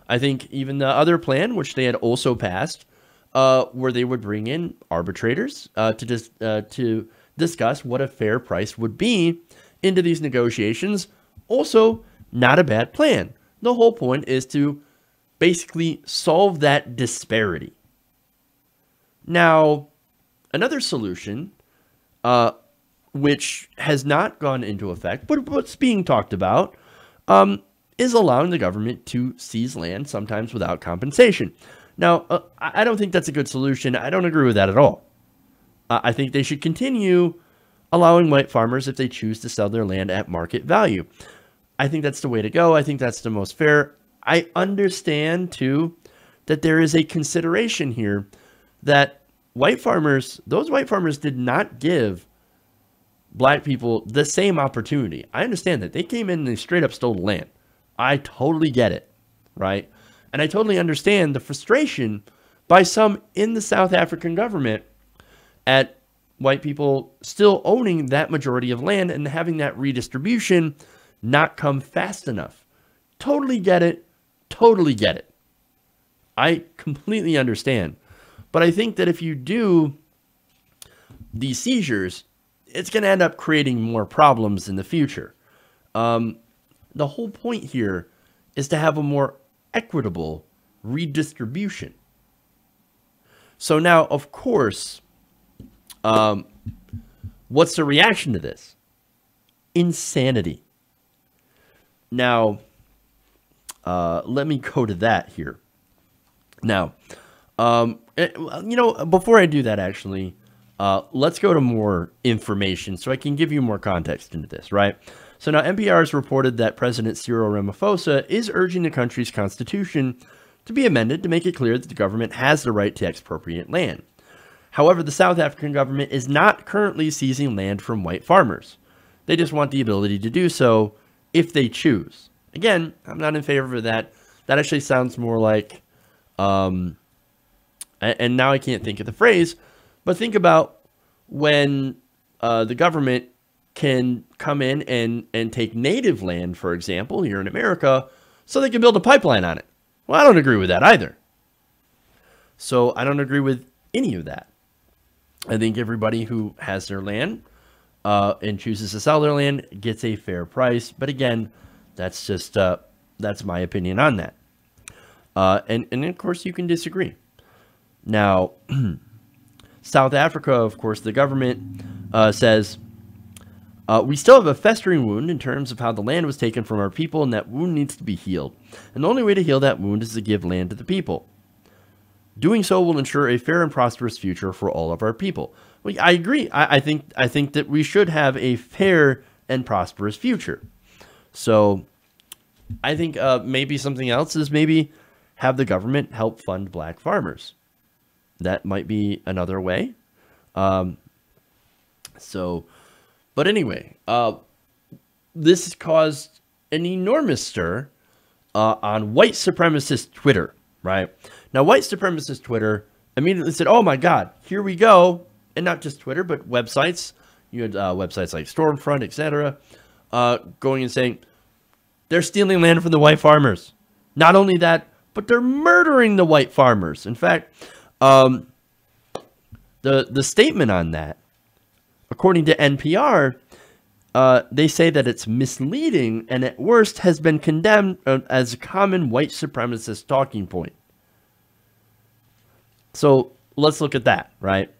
I think even the other plan, which they had also passed, where they would bring in arbitrators to discuss what a fair price would be into these negotiations, also not a bad plan. The whole point is to basically solve that disparity. Now, another solution, which has not gone into effect, but what's being talked about, is allowing the government to seize land, sometimes without compensation. Now, I don't think that's a good solution. I don't agree with that at all. I think they should continue allowing white farmers, if they choose to sell their land at market value. I think that's the way to go. I think that's the most fair. I understand, too, that there is a consideration here that those white farmers did not give black people the same opportunity. I understand that. They came in and they straight up stole the land. I totally get it, right? And I totally understand the frustration by some in the South African government at white people still owning that majority of land and having that redistribution not come fast enough. Totally get it. Totally get it. I completely understand. But I think that if you do these seizures, it's going to end up creating more problems in the future. The whole point here is to have a more equitable redistribution. So now, of course, what's the reaction to this? Insanity. Now, let me go to that here. Now, before I do that, actually, let's go to more information so I can give you more context into this, right? So now NPR has reported that President Cyril Ramaphosa is urging the country's constitution to be amended to make it clear that the government has the right to expropriate land. However, the South African government is not currently seizing land from white farmers. They just want the ability to do so if they choose. Again, I'm not in favor of that. That actually sounds more like, and now I can't think of the phrase, but think about when the government can come in and take native land, for example, here in America, so they can build a pipeline on it. Well, I don't agree with that either. So I don't agree with any of that. I think everybody who has their land and chooses to sell their land gets a fair price. But again, that's just that's my opinion on that. And of course, you can disagree. Now, South Africa, of course, the government says, we still have a festering wound in terms of how the land was taken from our people, and that wound needs to be healed. And the only way to heal that wound is to give land to the people. Doing so will ensure a fair and prosperous future for all of our people. Well, I agree. I think that we should have a fair and prosperous future. So I think maybe something else is maybe have the government help fund black farmers. That might be another way. But anyway, this has caused an enormous stir on white supremacist Twitter, right? Now, white supremacist Twitter immediately said, oh my God, here we go. And not just Twitter, but websites. You had websites like Stormfront, etc., going and saying, they're stealing land from the white farmers. Not only that, but they're murdering the white farmers. In fact, the statement on that, according to NPR, they say that it's misleading and at worst has been condemned as a common white supremacist talking point. So let's look at that, right?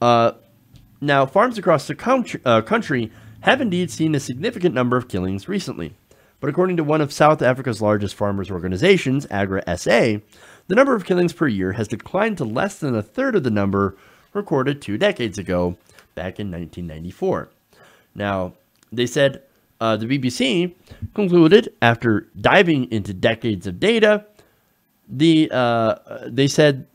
Now, farms across the country have indeed seen a significant number of killings recently. But according to one of South Africa's largest farmers' organizations, Agra-SA, the number of killings per year has declined to less than a third of the number recorded 2 decades ago, back in 1994. Now, they said the BBC concluded after diving into decades of data, they said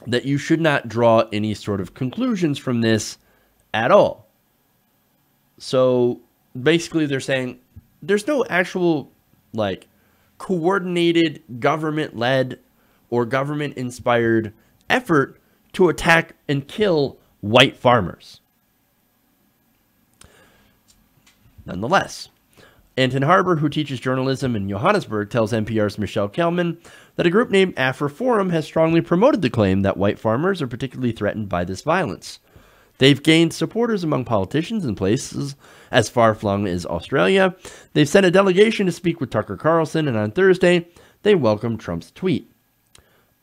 that you should not draw any sort of conclusions from this at all. So basically they're saying there's no actual like coordinated government-led or government-inspired effort to attack and kill white farmers. Nonetheless, Anton Harbour, who teaches journalism in Johannesburg, tells NPR's Michelle Kelman that a group named AfriForum has strongly promoted the claim that white farmers are particularly threatened by this violence. They've gained supporters among politicians in places as far-flung as Australia. They've sent a delegation to speak with Tucker Carlson, and on Thursday, they welcomed Trump's tweet.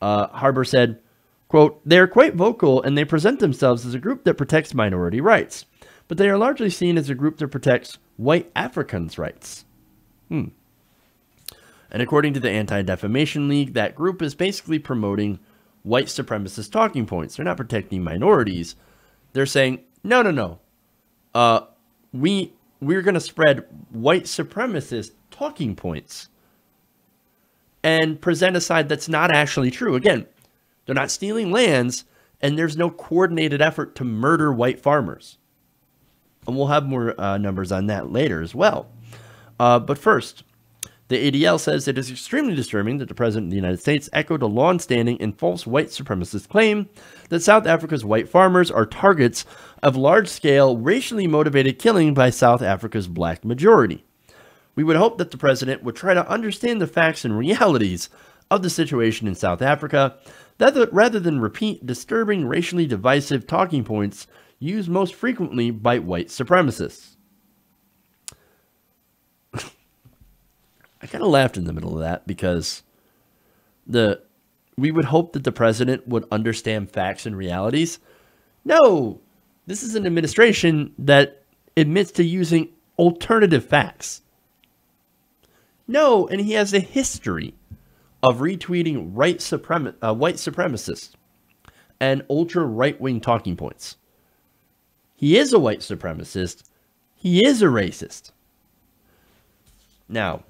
Harbour said, quote, they are quite vocal and they present themselves as a group that protects minority rights, but they are largely seen as a group that protects white Africans' rights. And according to the Anti-Defamation League, that group is basically promoting white supremacist talking points. They're not protecting minorities. They're saying, no. We're going to spread white supremacist talking points and present a side that's not actually true. Again, they're not stealing lands, and there's no coordinated effort to murder white farmers. And we'll have more numbers on that later as well. But first, the ADL says it is extremely disturbing that the President of the United States echoed a long-standing and false white supremacist claim that South Africa's white farmers are targets of large-scale, racially motivated killing by South Africa's black majority. We would hope that the President would try to understand the facts and realities of the situation in South Africa, rather than repeat disturbing, racially divisive talking points used most frequently by white supremacists. I kind of laughed in the middle of that because the we would hope that the president would understand facts and realities. No, this is an administration that admits to using alternative facts. No, and he has a history of retweeting white supremacists and ultra right-wing talking points. He is a white supremacist. He is a racist. Now,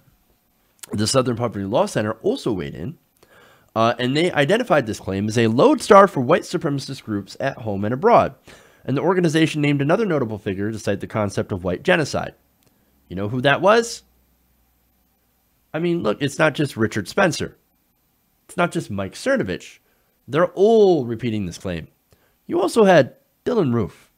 the Southern Poverty Law Center also weighed in, and they identified this claim as a lodestar for white supremacist groups at home and abroad. And the organization named another notable figure to cite the concept of white genocide. You know who that was? I mean, look, it's not just Richard Spencer. It's not just Mike Cernovich. They're all repeating this claim. You also had Dylan Roof.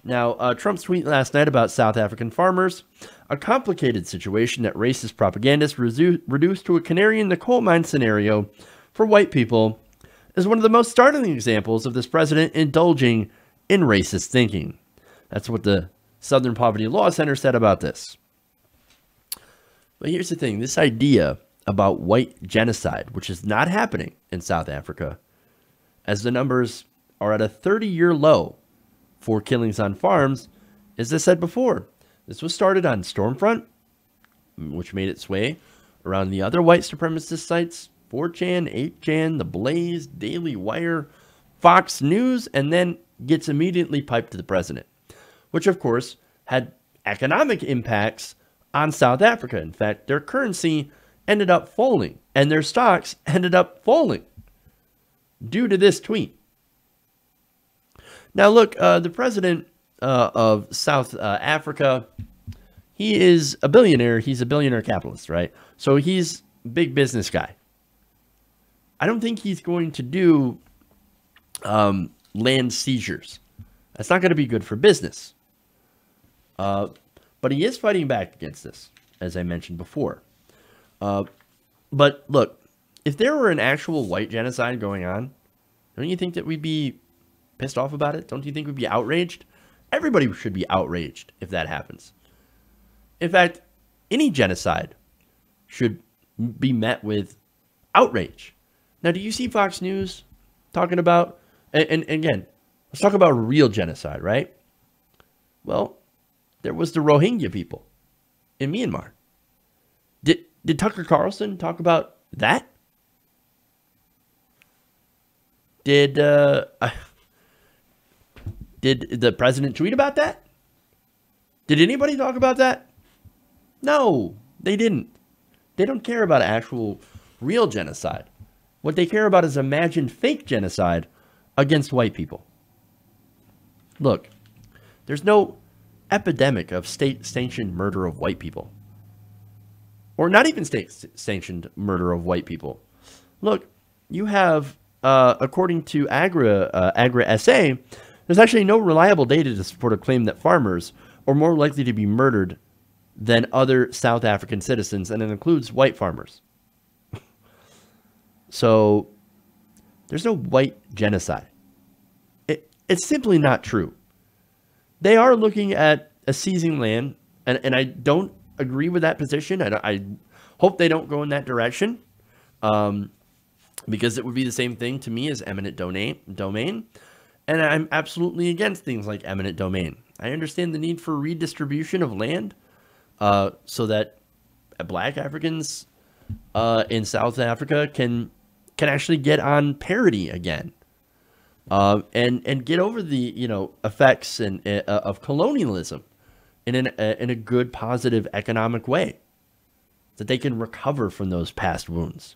Now, Trump's tweet last night about South African farmers, a complicated situation that racist propagandists reduced to a canary in the coal mine scenario for white people, is one of the most startling examples of this president indulging in racist thinking. That's what the Southern Poverty Law Center said about this. But here's the thing, this idea about white genocide, which is not happening in South Africa, as the numbers are at a 30-year low for killings on farms, as I said before, this was started on Stormfront, which made its way around the other white supremacist sites, 4chan, 8chan, The Blaze, Daily Wire, Fox News, and then gets immediately piped to the president, which of course had economic impacts on South Africa. In fact, their currency ended up falling and their stocks ended up falling due to this tweet. Now, look, the president of South Africa, he is a billionaire. He's a billionaire capitalist, right? So he's a big business guy. I don't think he's going to do land seizures. That's not going to be good for business. But he is fighting back against this, as I mentioned before. But look, if there were an actual white genocide going on, don't you think that we'd be pissed off about it? Don't you think we'd be outraged? Everybody should be outraged if that happens. In fact, any genocide should be met with outrage. Now, do you see Fox News talking about, and again, let's talk about real genocide, right? Well, there was the Rohingya people in Myanmar. Did Tucker Carlson talk about that? Did the president tweet about that? Did anybody talk about that? No, they didn't. They don't care about actual real genocide. What they care about is imagined fake genocide against white people. Look, there's no epidemic of state-sanctioned murder of white people. Or not even state-sanctioned murder of white people. Look, you have, according to Agri-SA, there's actually no reliable data to support a claim that farmers are more likely to be murdered than other South African citizens, and it includes white farmers. So, there's no white genocide. It's simply not true. They are looking at a seizing land, and I don't agree with that position. I hope they don't go in that direction, because it would be the same thing to me as eminent domain. And I'm absolutely against things like eminent domain. I understand the need for redistribution of land so that black Africans in South Africa can actually get on parity again. And get over the effects of colonialism in a good, positive economic way, that they can recover from those past wounds.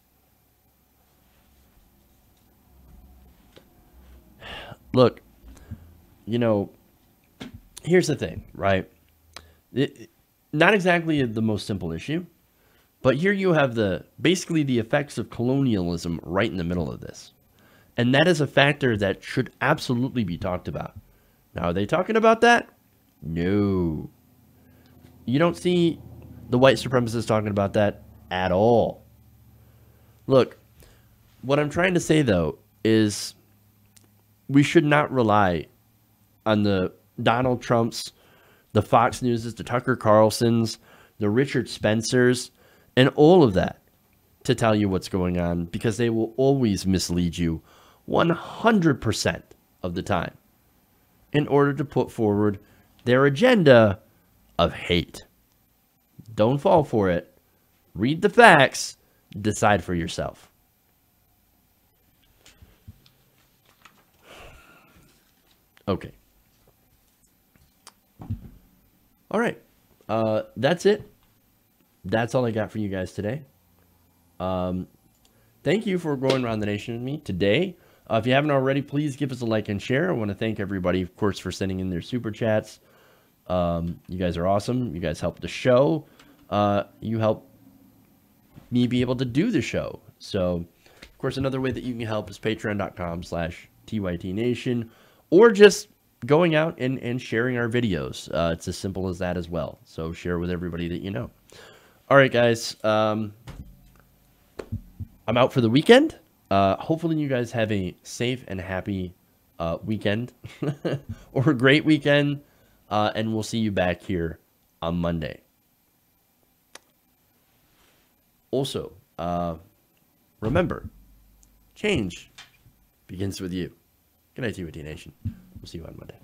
Look, here's the thing, right? Not exactly the most simple issue, but here you have basically the effects of colonialism right in the middle of this. And that is a factor that should absolutely be talked about. Now, are they talking about that? No. You don't see the white supremacists talking about that at all. Look, what I'm trying to say, though, is we should not rely on the Donald Trumps, the Fox Newses, the Tucker Carlsons, the Richard Spencers, and all of that to tell you what's going on, because they will always mislead you 100% of the time in order to put forward their agenda of hate. Don't fall for it. Read the facts. Decide for yourself. Okay. All right. That's it. That's all I got for you guys today. Thank you for going around the nation with me today. If you haven't already, please give us a like and share. I want to thank everybody, of course, for sending in their super chats. You guys are awesome. You guys help the show. You help me be able to do the show. So, of course, another way that you can help is patreon.com/TYTNation, or just going out and sharing our videos. It's as simple as that as well. So share with everybody that you know. All right, guys. I'm out for the weekend. Hopefully you guys have a safe and happy weekend or a great weekend. And we'll see you back here on Monday. Also, remember, change begins with you. Good night, TYT Nation. We'll see you on Monday.